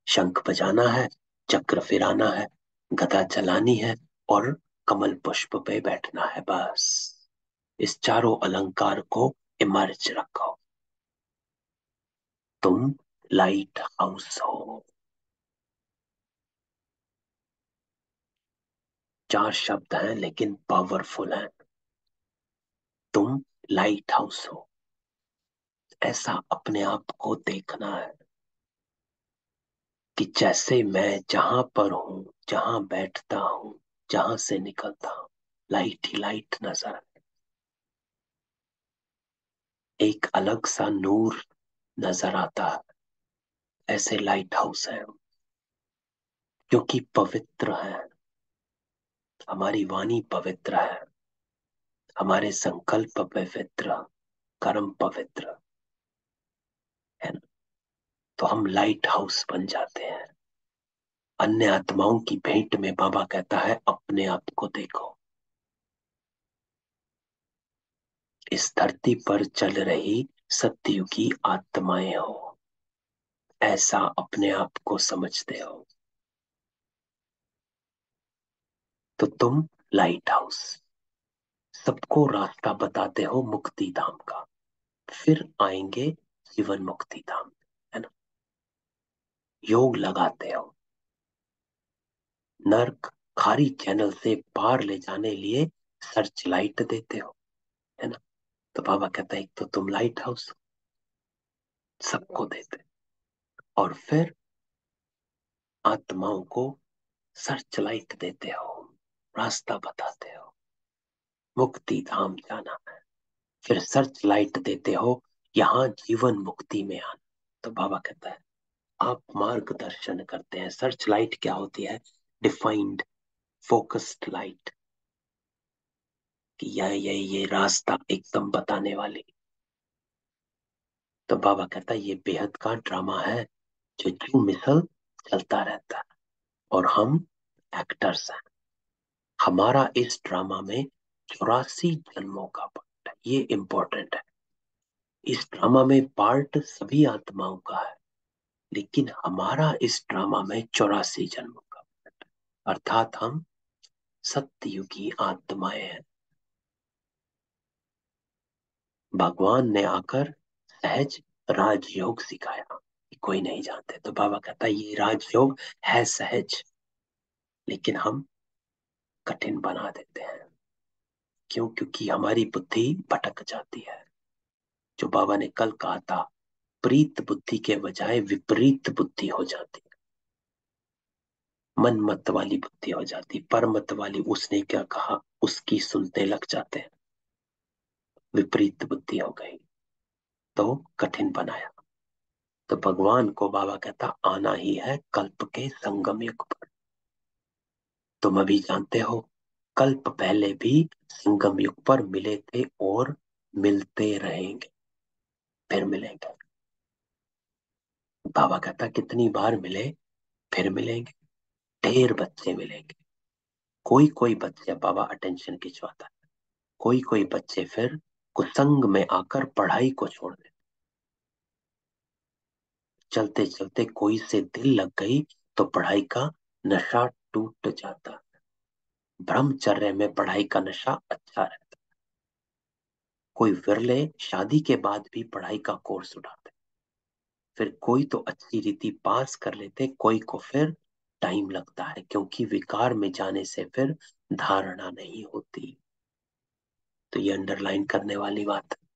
शंख बजाना है, चक्र फिराना है, गदा चलानी है, और कमल पुष्प पे बैठना है, बस। इस चारों अलंकार को इमर्ज रखो। तुम लाइट हाउस हो। चार शब्द हैं लेकिन पावरफुल हैं। तुम लाइट हाउस हो। ऐसा अपने आप को देखना है कि जैसे मैं जहां पर हूं, जहां बैठता हूं, जहां से निकलता हूं, लाइट ही लाइट नजर आए। एक अलग सा नूर नजर आता है। ऐसे लाइट हाउस है हम, क्योंकि पवित्र है। हमारी वाणी पवित्र है, हमारे संकल्प पवित्र, कर्म पवित्र है ना। तो हम लाइट हाउस बन जाते हैं। अन्य आत्माओं की भेंट में बाबा कहता है अपने आप को देखो। इस धरती पर चल रही सतयुगी आत्माएं हो, ऐसा अपने आप को समझते हो तो तुम लाइट हाउस सबको रास्ता बताते हो मुक्ति धाम का। फिर आएंगे जीवन मुक्ति धाम, है ना। योग लगाते हो, नर्क खारी चैनल से पार ले जाने लिए सर्च लाइट देते हो, है ना। तो बाबा कहता है एक तो तुम लाइट हाउस सबको देते, और फिर आत्माओं को सर्च लाइट देते हो, रास्ता बताते हो, मुक्ति धाम जाना है। फिर सर्च लाइट देते हो यहाँ जीवन मुक्ति में आना। तो बाबा कहता है आप मार्गदर्शन करते हैं। सर्च लाइट क्या होती है? डिफाइंड फोकस्ड लाइट, कि ये रास्ता एकदम बताने वाली। तो बाबा कहता है ये बेहद का ड्रामा है जो जू मिसल चलता रहता है, और हम एक्टर्स हैं। हमारा इस ड्रामा में 84 जन्मों का पार्ट है। ये इंपॉर्टेंट है। इस ड्रामा में पार्ट सभी आत्माओं का है, लेकिन हमारा इस ड्रामा में 84 जन्मों का पार्ट है। अर्थात हम सत्ययुगी आत्माएं हैं। भगवान ने आकर सहज राजयोग सिखाया, कोई नहीं जानते। तो बाबा कहता है ये राजयोग है सहज, लेकिन हम कठिन बना देते हैं। क्यों? क्योंकि हमारी बुद्धि भटक जाती है। जो बाबा ने कल कहा था, प्रीत बुद्धि के बजाय विपरीत बुद्धि हो जाती है, मन मत वाली बुद्धि हो जाती, पर मत वाली। उसने क्या कहा उसकी सुनते लग जाते हैं, विपरीत बुद्धि हो गई तो कठिन बनाया। तो भगवान को बाबा कहता आना ही है कल्प के संगम युग पर। तुम अभी जानते हो कल्प पहले भी संगम युग पर मिले थे और मिलते रहेंगे, फिर मिलेंगे। बाबा कहता कितनी बार मिले, फिर मिलेंगे। ढेर बच्चे मिलेंगे। कोई कोई बच्चे बाबा अटेंशन खिंचवाता है, कोई कोई बच्चे फिर कुसंग में आकर पढ़ाई को छोड़ देते। चलते चलते कोई से दिल लग गई तो पढ़ाई का नशा टूट जाता। ब्रह्मचर्य में पढ़ाई का नशा अच्छा रहता। कोई विरले शादी के बाद भी पढ़ाई का कोर्स उठाते। फिर कोई तो अच्छी रीति पास कर लेते, कोई को फिर टाइम लगता है, क्योंकि विकार में जाने से फिर धारणा नहीं होती। तो ये अंडरलाइन करने वाली बात है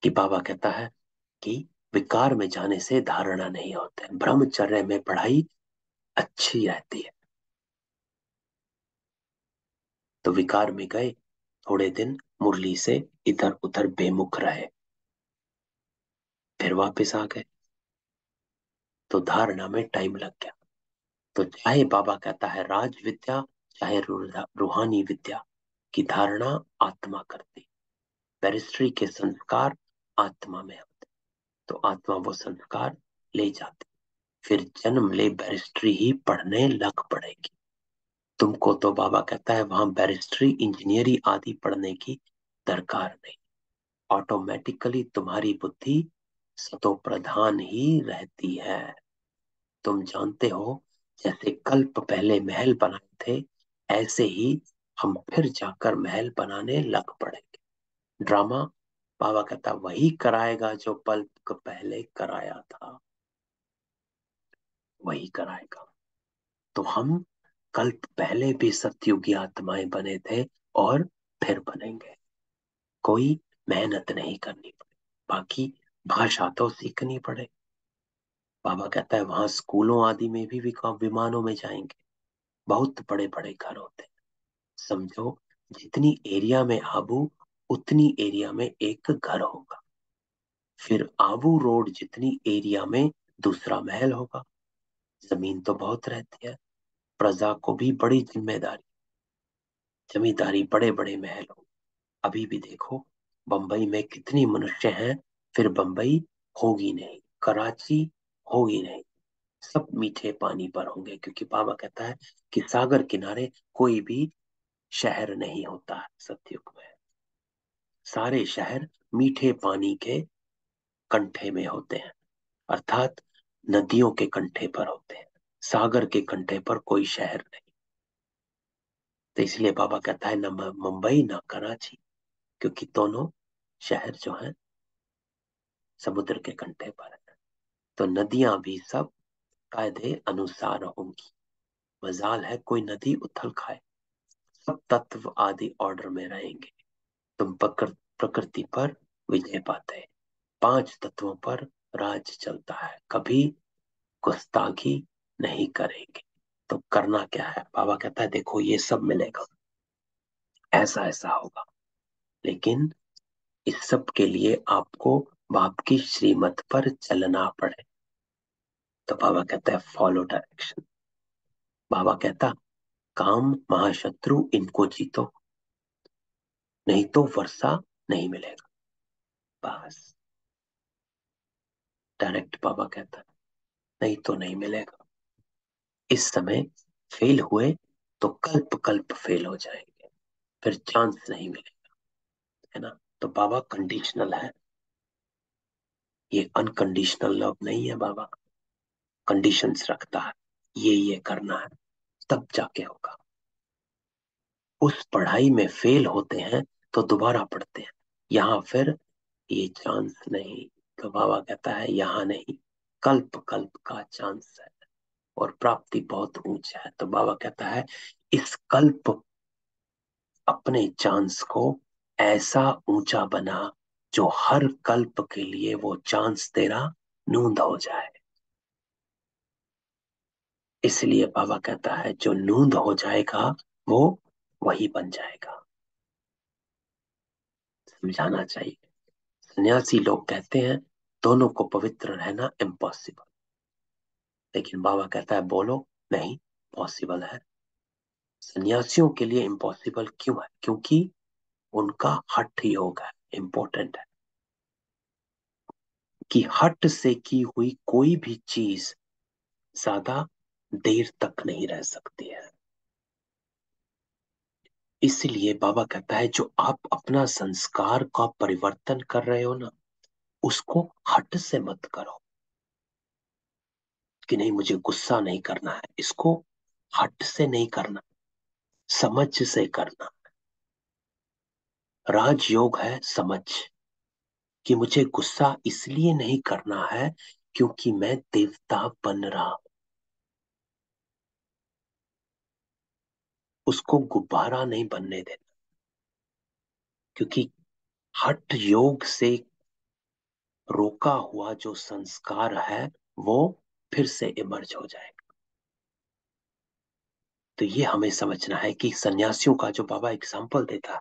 कि बाबा कहता है कि विकार में जाने से धारणा नहीं होते, ब्रह्मचर्य में पढ़ाई अच्छी रहती है। तो विकार में गए, थोड़े दिन मुरली से इधर उधर बेमुख रहे, फिर वापस आ गए, तो धारणा में टाइम लग गया। तो चाहे बाबा कहता है राज विद्या, चाहे रूहानी विद्या की धारणा आत्मा करती, बैरिस्ट्री के संस्कार आत्मा में होते, तो आत्मा वो संस्कार ले जाती, फिर जन्म ले बैरिस्ट्री ही पढ़ने लग पड़ेगी। तुमको तो बाबा कहता है वहां बैरिस्ट्री इंजीनियरिंग आदि पढ़ने की दरकार नहीं। ऑटोमेटिकली तुम्हारी बुद्धि सतो प्रधान ही रहती है। तुम जानते हो जैसे कल्प पहले महल बनाए थे, ऐसे ही हम फिर जाकर महल बनाने लग पड़ेंगे। ड्रामा बाबा कहता वही कराएगा जो पल्प पहले कराया था, वही कराएगा। तो हम कल्प पहले भी सतयुगी आत्माएं बने थे और फिर बनेंगे। कोई मेहनत नहीं करनी पड़े, बाकी भाषा तो सीखनी पड़े। बाबा कहता है वहां स्कूलों आदि में भी विमानों में जाएंगे, बहुत बड़े बड़े घर होते हैं। समझो, जितनी एरिया में आबू, उतनी एरिया में एक घर होगा। फिर आबू रोड जितनी एरिया में दूसरा महल होगा। जमीन तो बहुत रहती है, प्रजा को भी बड़ी जिम्मेदारी, जमींदारी, बड़े बड़े महल हो। अभी भी देखो, बंबई में कितनी मनुष्य हैं, फिर बंबई होगी नहीं, कराची होगी नहीं, सब मीठे पानी पर होंगे, क्योंकि बाबा कहता है कि सागर किनारे कोई भी शहर नहीं होता है सतयुग में। सारे शहर मीठे पानी के कंठे में होते हैं, अर्थात नदियों के कंठे पर होते हैं। सागर के कंठे पर कोई शहर नहीं। तो इसलिए बाबा कहता है ना मुंबई ना कराची, क्योंकि दोनों शहर जो हैं समुद्र के कंठे पर है। तो नदियां भी सब कायदे अनुसार होंगी। मजाल है कोई नदी उथल खाए, सब तत्व आदि ऑर्डर में रहेंगे। तुम प्रकृति पर विजय पाते हैं। पांच तत्वों पर राज चलता है, कभी गुस्ताखी नहीं करेंगे। तो करना क्या है? बाबा कहता है देखो ये सब मिलेगा, ऐसा ऐसा होगा, लेकिन इस सब के लिए आपको बाप की श्रीमत पर चलना पड़े। तो बाबा कहता है फॉलो डायरेक्शन। बाबा कहता काम महाशत्रु इनको जीतो, नहीं तो वर्षा नहीं मिलेगा। बस डायरेक्ट बाबा कहता है, नहीं तो नहीं मिलेगा। इस समय फेल हुए तो कल्प कल्प फेल हो जाएंगे, फिर चांस नहीं मिलेगा, है ना। तो बाबा कंडीशनल है, ये अनकंडीशनल लव नहीं है। बाबा कंडीशंस रखता है, ये करना है, तब जाके होगा। उस पढ़ाई में फेल होते हैं तो दोबारा पढ़ते हैं, यहाँ फिर ये चांस नहीं। तो बाबा कहता है यहाँ नहीं, कल्प कल्प का चांस है, और प्राप्ति बहुत ऊंचा है। तो बाबा कहता है इस कल्प अपने चांस को ऐसा ऊंचा बना जो हर कल्प के लिए वो चांस तेरा नूंद हो जाए। इसलिए बाबा कहता है जो नूंद हो जाएगा वो वही बन जाएगा। समझाना चाहिए। सन्यासी लोग कहते हैं दोनों को पवित्र रहना इम्पॉसिबल, लेकिन बाबा कहता है बोलो नहीं, पॉसिबल है। सन्यासियों के लिए इम्पॉसिबल क्यों है? क्योंकि उनका हठ योग है। इंपॉर्टेंट है कि हठ से की हुई कोई भी चीज ज्यादा देर तक नहीं रह सकती है। इसलिए बाबा कहता है जो आप अपना संस्कार का परिवर्तन कर रहे हो ना, उसको हट से मत करो कि नहीं मुझे गुस्सा नहीं करना है। इसको हट से नहीं करना, समझ से करना। राजयोग है समझ, कि मुझे गुस्सा इसलिए नहीं करना है क्योंकि मैं देवता बन रहा हूं। उसको गुब्बारा नहीं बनने देना, क्योंकि हठ योग से रोका हुआ जो संस्कार है वो फिर से इमर्ज हो जाएगा। तो ये हमें समझना है कि सन्यासियों का जो बाबा एग्जाम्पल देता है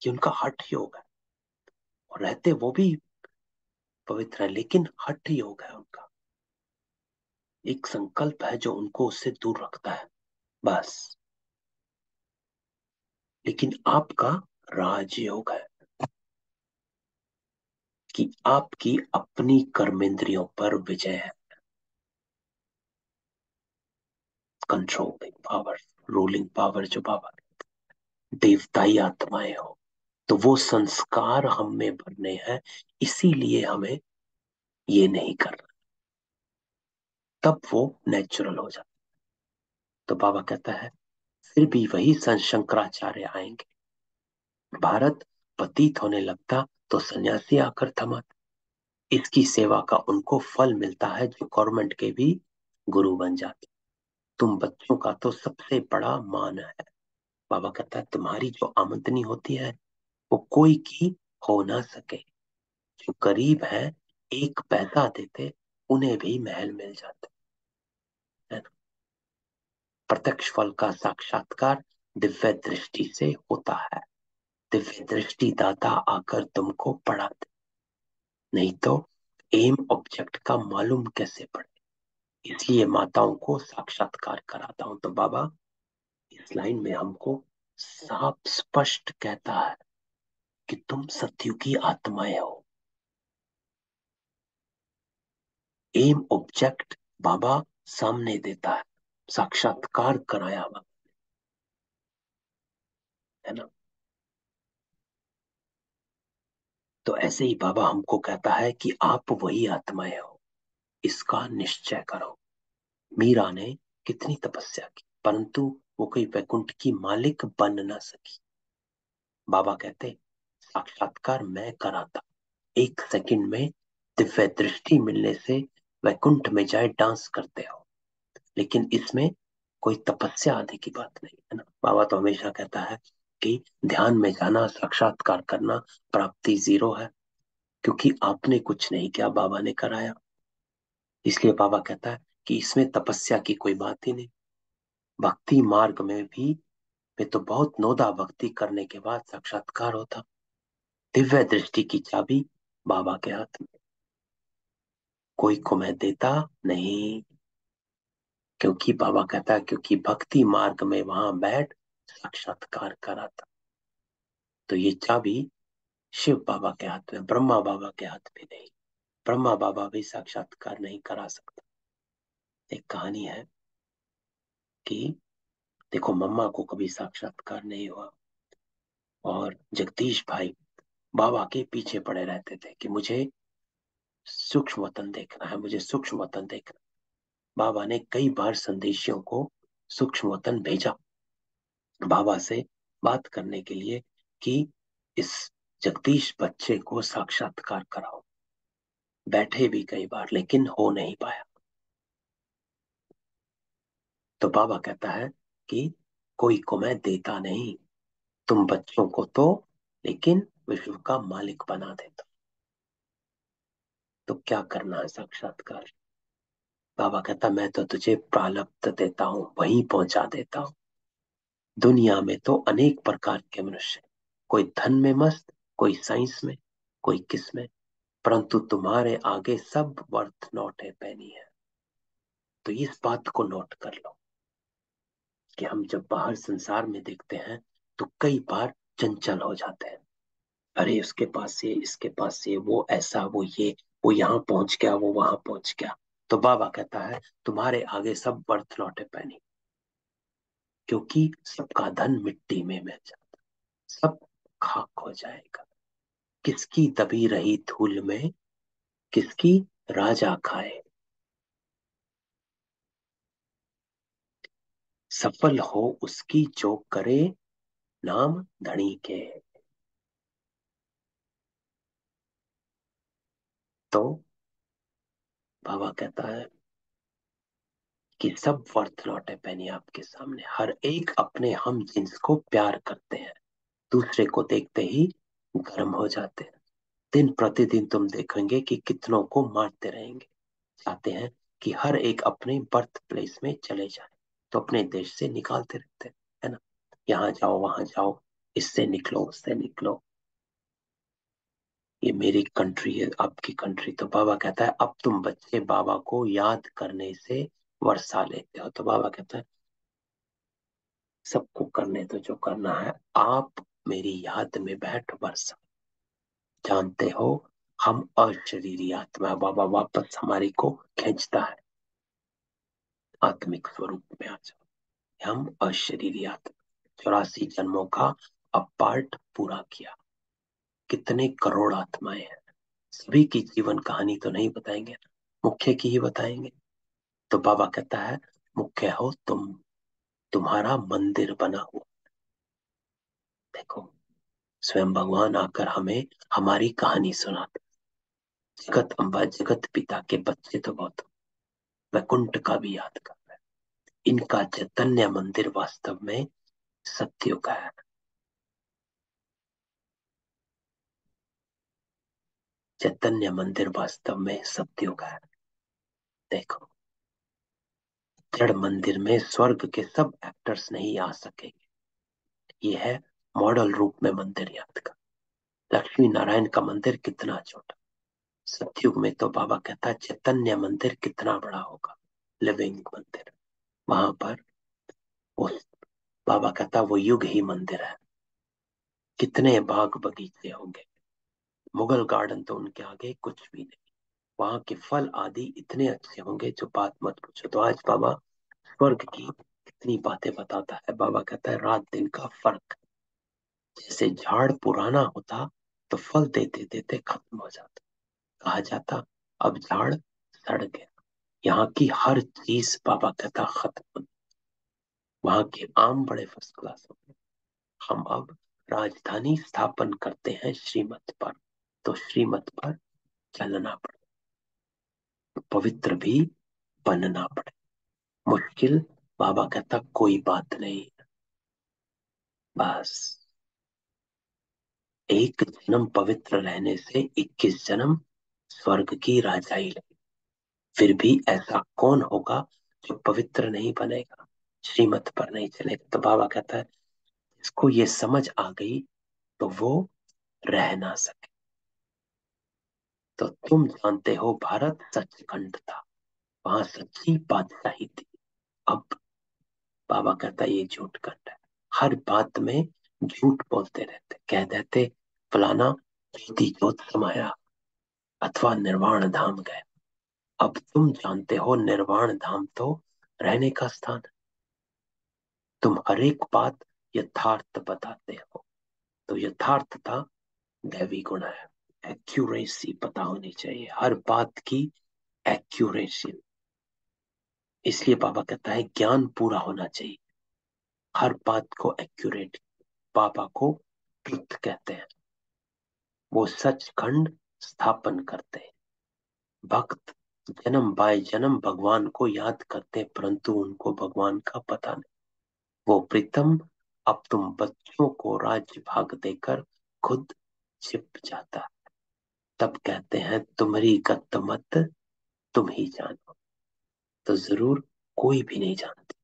कि उनका हठ योग है, और रहते वो भी पवित्र है, लेकिन हठ योग है उनका। एक संकल्प है जो उनको उससे दूर रखता है, बस। लेकिन आपका राजयोग है कि आपकी अपनी कर्मेंद्रियों पर विजय है। कंट्रोलिंग पावर, रूलिंग पावर जो बाबा, देवताई आत्माएं हो, तो वो संस्कार हम में भरने हैं। इसीलिए हमें ये नहीं करना, तब वो नेचुरल हो जाता। तो बाबा कहता है फिर भी वही संत शंकराचार्य आएंगे, भारत पतित होने लगता तो सन्यासी आकर थमाते। इसकी सेवा का उनको फल मिलता है जो गवर्नमेंट के भी गुरु बन जाते। तुम बच्चों का तो सबसे बड़ा मान है। बाबा कहता है तुम्हारी जो आमदनी होती है वो कोई की हो ना सके। जो गरीब है, एक पैसा देते उन्हें भी महल मिल जाते, है ना। प्रत्यक्ष फल का साक्षात्कार दिव्य दृष्टि से होता है। दिव्य दृष्टि दाता आकर तुमको पढ़ाते, नहीं तो एम ऑब्जेक्ट का मालूम कैसे पड़े। इसलिए माताओं को साक्षात्कार कराता हूं। तो बाबा इस लाइन में हमको साफ स्पष्ट कहता है कि तुम सत्युग की आत्माएं हो। एम ऑब्जेक्ट बाबा सामने देता है, साक्षात्कार कराया हुआ, है ना। तो ऐसे ही बाबा हमको कहता है कि आप वही आत्माएं हो, इसका निश्चय करो। मीरा ने कितनी तपस्या की, परंतु वो कोई वैकुंठ की मालिक बन ना सकी। बाबा कहते साक्षात्कार मैं कराता, 1 सेकंड में दिव्य दृष्टि मिलने से वैकुंठ में जाए डांस करते हो। लेकिन इसमें कोई तपस्या आदि की बात नहीं, है ना। बाबा तो हमेशा कहता है कि ध्यान में जाना, साक्षात्कार करना, प्राप्ति 0 है, क्योंकि आपने कुछ नहीं किया, बाबा ने कराया। इसलिए बाबा कहता है कि इसमें तपस्या की कोई बात ही नहीं। भक्ति मार्ग में भी वे तो बहुत नोदा भक्ति करने के बाद साक्षात्कार होता। दिव्य दृष्टि की चाबी बाबा के हाथ में, कोई को मैं देता नहीं। क्योंकि बाबा कहता है क्योंकि भक्ति मार्ग में वहां बैठ साक्षात्कार कराता। तो ये चाबी शिव बाबा के हाथ में, ब्रह्मा बाबा के हाथ में नहीं। ब्रह्मा बाबा भी साक्षात्कार नहीं करा सकता। एक कहानी है कि देखो मम्मा को कभी साक्षात्कार नहीं हुआ, और जगदीश भाई बाबा के पीछे पड़े रहते थे कि मुझे सूक्ष्म वतन देखना है, मुझे सूक्ष्म वतन देखना। बाबा ने कई बार संदेशियों को सूक्ष्म वतन भेजा बाबा से बात करने के लिए कि इस जगदीश बच्चे को साक्षात्कार कराओ। बैठे भी कई बार, लेकिन हो नहीं पाया। तो बाबा कहता है कि कोई को मैं देता नहीं, तुम बच्चों को तो, लेकिन विश्व का मालिक बना देता। तो क्या करना है साक्षात्कार। बाबा कहता मैं तो तुझे प्रारब्ध देता हूं, वहीं पहुंचा देता हूं। दुनिया में तो अनेक प्रकार के मनुष्य हैं। कोई धन में मस्त, कोई साइंस में, कोई किस में, परंतु तुम्हारे आगे सब वर्थ नॉट है पैनी है। तो इस बात को नोट कर लो कि हम जब बाहर संसार में देखते हैं तो कई बार चंचल हो जाते हैं। अरे उसके पास ये, इसके पास ये, वो ऐसा, वो ये, वो यहाँ पहुंच गया, वो वहां पहुंच गया। तो बाबा कहता है तुम्हारे आगे सब वर्थ नॉट है पैनी, क्योंकि सबका धन मिट्टी में मिल जाता, सब खाक हो जाएगा। किसकी दबी रही धूल में, किसकी राजा खाए। सफल हो उसकी जो करे नाम धनी के। तो बाबा कहता है कि सब वर्थ नॉट है पैनी आपके सामने। हर एक अपने हम जिन्स को प्यार करते हैं, दूसरे को देखते ही गर्म हो जाते हैं। दिन प्रतिदिन तुम देखेंगे कि कितनों को मारते रहेंगे। चाहते हैं कि हर एक अपने बर्थ प्लेस में चले जाए, तो अपने देश से निकालते रहते हैं, है ना। यहाँ जाओ, वहां जाओ, इससे निकलो, उससे निकलो, ये मेरी कंट्री है, आपकी कंट्री। तो बाबा कहता है अब तुम बच्चे बाबा को याद करने से वर्षा लेते हो। तो बाबा कहता है सबको करने दो जो करना है, आप मेरी याद में बैठ वर्षा। जानते हो हम अशरीरी आत्मा, बाबा वापस हमारी को खींचता है आत्मिक स्वरूप में आ जाओ। हम अशरीरी आत्मा, 84 जन्मों का अब पार्ट पूरा किया। कितने करोड़ आत्माएं हैं, सभी की जीवन कहानी तो नहीं बताएंगे, मुख्य की ही बताएंगे। तो बाबा कहता है मुख्य हो तुम, तुम्हारा मंदिर बना हुआ। देखो स्वयं भगवान आकर हमें हमारी कहानी सुनाते। जगत अम्बा, जगत पिता के बच्चे तो बहुत, वैकुंठ का भी याद कर रहे हैं। इनका चैतन्य मंदिर वास्तव में सत्युग है। चैतन्य मंदिर वास्तव में सत्युग है। देखो, जड़ मंदिर में स्वर्ग के सब एक्टर्स नहीं आ सकेंगे। ये है मॉडल रूप में मंदिर। याद का लक्ष्मी नारायण का मंदिर कितना छोटा, सतयुग में तो बाबा कहता है चैतन्य मंदिर कितना बड़ा होगा, लिविंग मंदिर। वहां पर वो बाबा कहता वो युग ही मंदिर है। कितने बाग बगीचे होंगे, मुगल गार्डन तो उनके आगे कुछ भी नहीं। वहां के फल आदि इतने अच्छे होंगे जो बात मत पूछो। तो आज बाबा स्वर्ग की कितनी बातें बताता है। बाबा कहता है रात दिन का फर्क, जैसे झाड़ पुराना होता तो फल देते देते खत्म हो जाता, कहा जाता अब झाड़ सड़ गया। यहाँ की हर चीज बाबा कहता खत्म हो। वहां के आम बड़े फर्स्ट क्लास हो गए। हम अब राजधानी स्थापन करते हैं श्रीमत पर, तो श्रीमत पर चलना पड़े, पवित्र भी बनना पड़े। मुश्किल बाबा कहता कोई बात नहीं, बस एक जन्म पवित्र रहने से 21 जन्म स्वर्ग की राजाई लगी। फिर भी ऐसा कौन होगा जो पवित्र नहीं बनेगा, श्रीमत पर नहीं चलेगा। तो बाबा कहता है इसको ये समझ आ गई तो वो रह ना सके। तो तुम जानते हो भारत सचखंड था, वहां सच्ची बादशाही थी। अब बाबा कहता है ये झूठ खंड है। हर बात में झूठ बोलते रहते, कह देते फलाना ज्योति ज्योत समाया अथवा निर्वाण धाम गए। अब तुम जानते हो निर्वाण धाम तो रहने का स्थान है। तुम हर एक बात यथार्थ बताते हो, तो यथार्थता दैवी गुण है। एक्यूरेसी पता होनी चाहिए, हर बात की एक्यूरेसी। इसलिए बाबा कहता है ज्ञान पूरा होना चाहिए, हर बात को एक्यूरेट। बाबा को ट्रुथ कहते हैं, वो सचखंड स्थापन करते हैं। भक्त जन्म बाय जन्म भगवान को याद करते हैं, परंतु उनको भगवान का पता नहीं। वो प्रीतम अब तुम बच्चों को राज्य भाग देकर खुद छिप जाता, तब कहते हैं तुम्हारी गत मत तुम ही जानो। तो जरूर कोई भी नहीं जानती।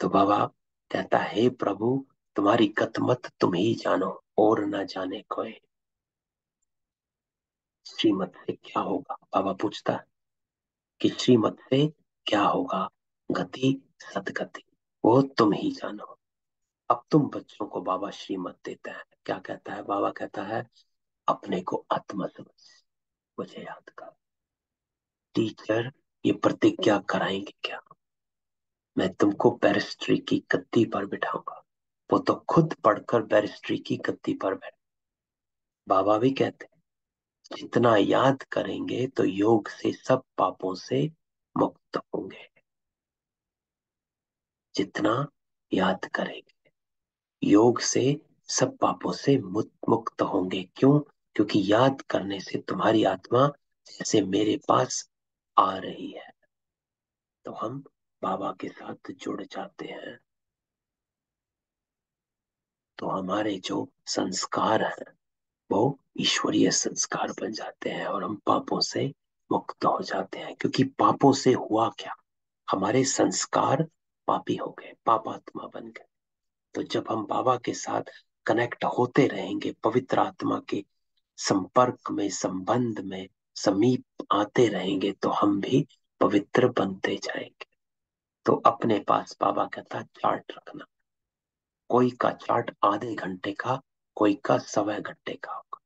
तो बाबा कहता है हे प्रभु तुम्हारी गत मत तुम ही जानो और न जाने कोई। श्रीमत से क्या होगा, बाबा पूछता है कि श्रीमत से क्या होगा, गति सदगति वो तुम ही जानो। अब तुम बच्चों को बाबा श्रीमत देता है, क्या कहता है बाबा कहता है अपने को आत्मा समझ, मुझे याद कर। टीचर ये प्रतिज्ञा कराएंगे क्या, मैं तुमको बैरिस्ट्री की गद्दी पर बिठाऊंगा। वो तो खुद पढ़कर बैरिस्ट्री की गद्दी पर बैठ। बाबा भी कहते हैं जितना याद करेंगे तो योग से सब पापों से मुक्त होंगे। जितना याद करेंगे योग से सब पापों से मुक्त होंगे। क्यों? क्योंकि याद करने से तुम्हारी आत्मा जैसे मेरे पास आ रही है, तो हम बाबा के साथ जुड़ जाते हैं। तो हमारे जो संस्कार हैं वो ईश्वरीय संस्कार बन जाते हैं और हम पापों से मुक्त हो जाते हैं। क्योंकि पापों से हुआ क्या, हमारे संस्कार पापी हो गए, पापात्मा बन गए। तो जब हम बाबा के साथ कनेक्ट होते रहेंगे, पवित्र आत्मा के संपर्क में संबंध में समीप आते रहेंगे, तो हम भी पवित्र बनते जाएंगे। तो अपने पास बाबा कहता है चार्ट रखना। कोई का चार्ट आधे घंटे का, कोई का 1.25 घंटे का होगा,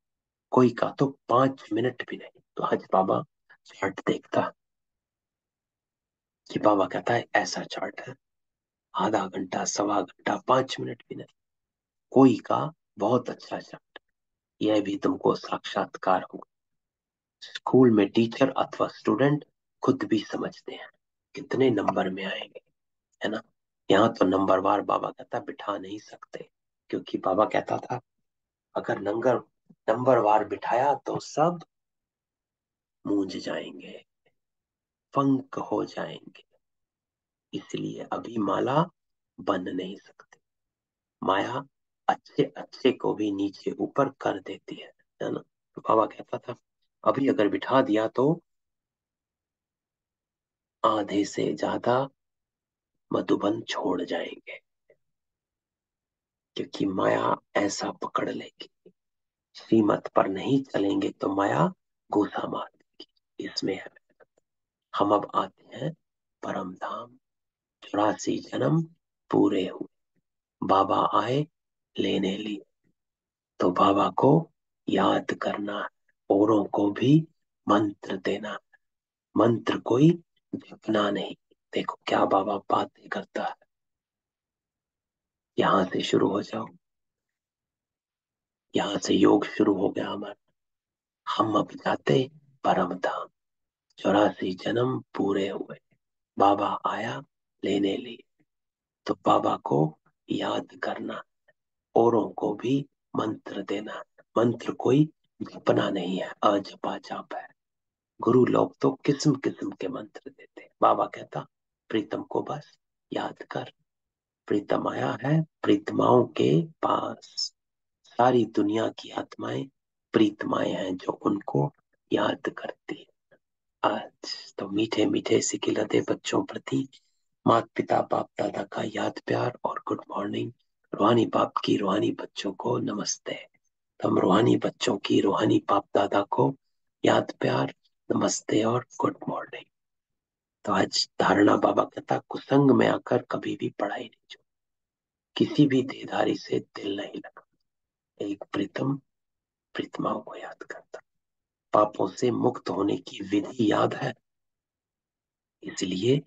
कोई का तो 5 मिनट भी नहीं। तो आज बाबा चार्ट देखता कि बाबा कहता है ऐसा चार्ट है, आधा घंटा 1.25 घंटा 5 मिनट भी नहीं। कोई का बहुत अच्छा चार्ट, यह भी तुमको साक्षात्कार होगा। स्कूल में टीचर अथवा स्टूडेंट खुद भी समझते हैं कितने नंबर में आएंगे, है ना। यहाँ तो नंबरवार बाबा कहता बिठा नहीं सकते, क्योंकि बाबा कहता था अगर नंबरवार बिठाया तो सब मूंझ जाएंगे, फंक हो जाएंगे। इसलिए अभी माला बन नहीं सकती। माया अच्छे अच्छे को भी नीचे ऊपर कर देती है ना। तो बाबा कहता था अभी अगर बिठा दिया तो आधे से ज्यादा मधुबन छोड़ जाएंगे, क्योंकि माया ऐसा पकड़ लेगी। श्रीमत पर नहीं चलेंगे तो माया गोसा मार देगी। इसमें है। हम अब आते हैं परम धाम। 84 जन्म पूरे हुए, बाबा आए लेने लिए। तो बाबा को याद करना है, औरों को भी मंत्र देना है। मंत्र कोई जपना नहीं। देखो क्या बाबा बातें करता है। यहाँ से शुरू हो जाओ, यहाँ से योग शुरू हो गया हमारा। हम अब जाते परम धाम। 84 जन्म पूरे हुए, बाबा आया लेने लिए। तो बाबा को याद करना, औरों को भी मंत्र देना। मंत्र कोई जपना नहीं है, अजपा जाप है। गुरु लोग तो किस्म किस्म के मंत्र देते हैं। बाबा कहता प्रीतम को बस याद कर। प्रीतम आया है प्रीतमाओं के पास। सारी दुनिया की आत्माएं प्रीतमाएं हैं जो उनको याद करती है। आज तो मीठे मीठे सिकिलते बच्चों प्रति माता पिता बाप दादा का याद प्यार और गुड मॉर्निंग। रूहानी बाप की रूहानी बच्चों को नमस्ते। हम रूहानी बच्चों की रूहानी बाप दादा को याद प्यार, नमस्ते और गुड मॉर्निंग। तो आज धारणा बाबा कहता कुसंग में आकर कभी भी पढ़ाई नहीं छोड़, किसी भी देहधारी से दिल नहीं लगा। एक प्रीतम प्रीतमाओं को याद करता। पापों से मुक्त होने की विधि याद है, इसलिए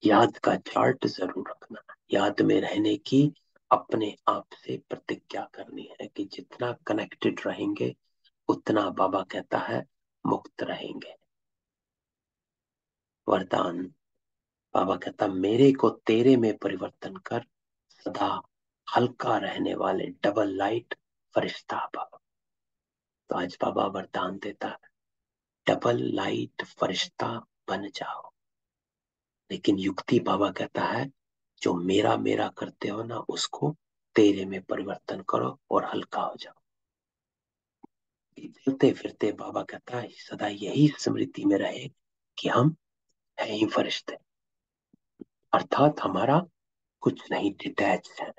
याद का चार्ट जरूर रखना। याद में रहने की अपने आप से प्रतिज्ञा करनी है कि जितना कनेक्टेड रहेंगे उतना बाबा कहता है मुक्त रहेंगे। वरदान बाबा कहता मेरे को तेरे में परिवर्तन कर, सदा हल्का रहने वाले डबल लाइट फरिश्ता बाबा। तो आज बाबा वरदान देता है, डबल लाइट फरिश्ता बन जाओ। लेकिन युक्ति बाबा कहता है जो मेरा मेरा करते हो ना उसको तेरे में परिवर्तन करो और हल्का हो जाओ। चलते फिरते बाबा कहता है सदा यही स्मृति में रहे कि हम हैं ही फरिश्ते, अर्थात हमारा कुछ नहीं डिटैच है।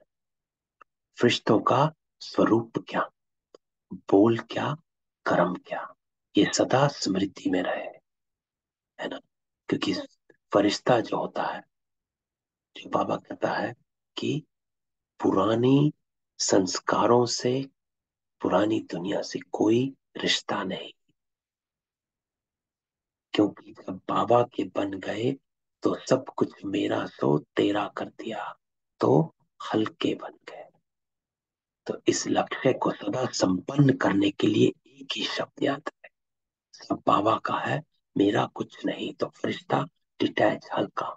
फरिश्तों का स्वरूप क्या, बोल क्या, कर्म क्या, ये सदा स्मृति में रहे, है ना। क्योंकि फरिश्ता जो होता है, जो बाबा कहता है कि पुरानी संस्कारों से, पुरानी दुनिया से कोई रिश्ता नहीं। क्योंकि जब बाबा के बन गए तो सब कुछ मेरा सो तेरा कर दिया, तो हल्के बन गए। तो इस लक्ष्य को सदा संपन्न करने के लिए एक ही शब्द याद है, सब बाबा का है, मेरा कुछ नहीं। तो फरिश्ता डिटैच, हल्का।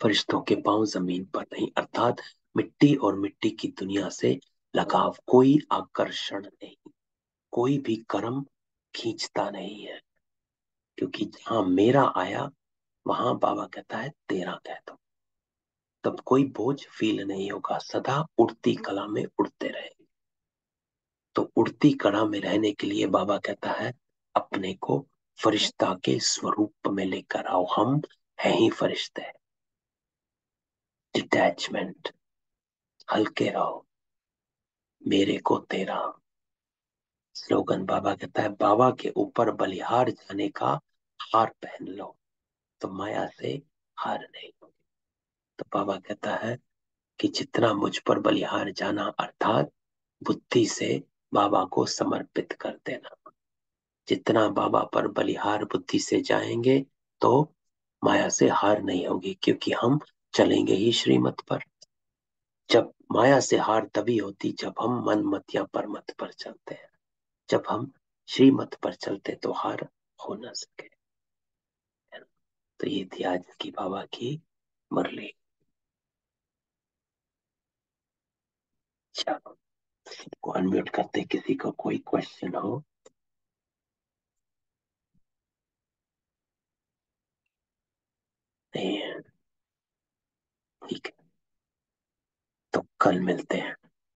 फरिश्तों के पांव जमीन पर नहीं, अर्थात मिट्टी और मिट्टी की दुनिया से लगाव, कोई आकर्षण नहीं, कोई भी कर्म खींचता नहीं है। क्योंकि जहां मेरा आया वहां बाबा कहता है तेरा कह दो, तब कोई बोझ फील नहीं होगा, सदा उड़ती कला में उड़ते रहे। तो उड़ती कला में रहने के लिए बाबा कहता है अपने को फरिश्ता के स्वरूप में लेकर आओ। हम हैं ही फरिश्ते। डिटैचमेंट, हल्के रहो, मेरे को तेरा। स्लोगन बाबा कहता है बाबा के ऊपर बलिहार जाने का हार पहन लो, तो माया से हार नहीं होगी। तो बाबा कहता है कि जितना मुझ पर बलिहार जाना, अर्थात बुद्धि से बाबा को समर्पित कर देना, जितना बाबा पर बलिहार बुद्धि से जाएंगे तो माया से हार नहीं होगी। क्योंकि हम चलेंगे ही श्रीमत पर। जब माया से हार तभी होती जब हम मन मत या परमत पर चलते हैं। जब हम श्रीमत पर चलते तो हार हो ना सके, है ना? तो ये थी आज की बाबा की मुरली। चलो सबको अनम्यूट करते, किसी को कोई क्वेश्चन हो। नहीं है, ठीक है, तो कल मिलते हैं।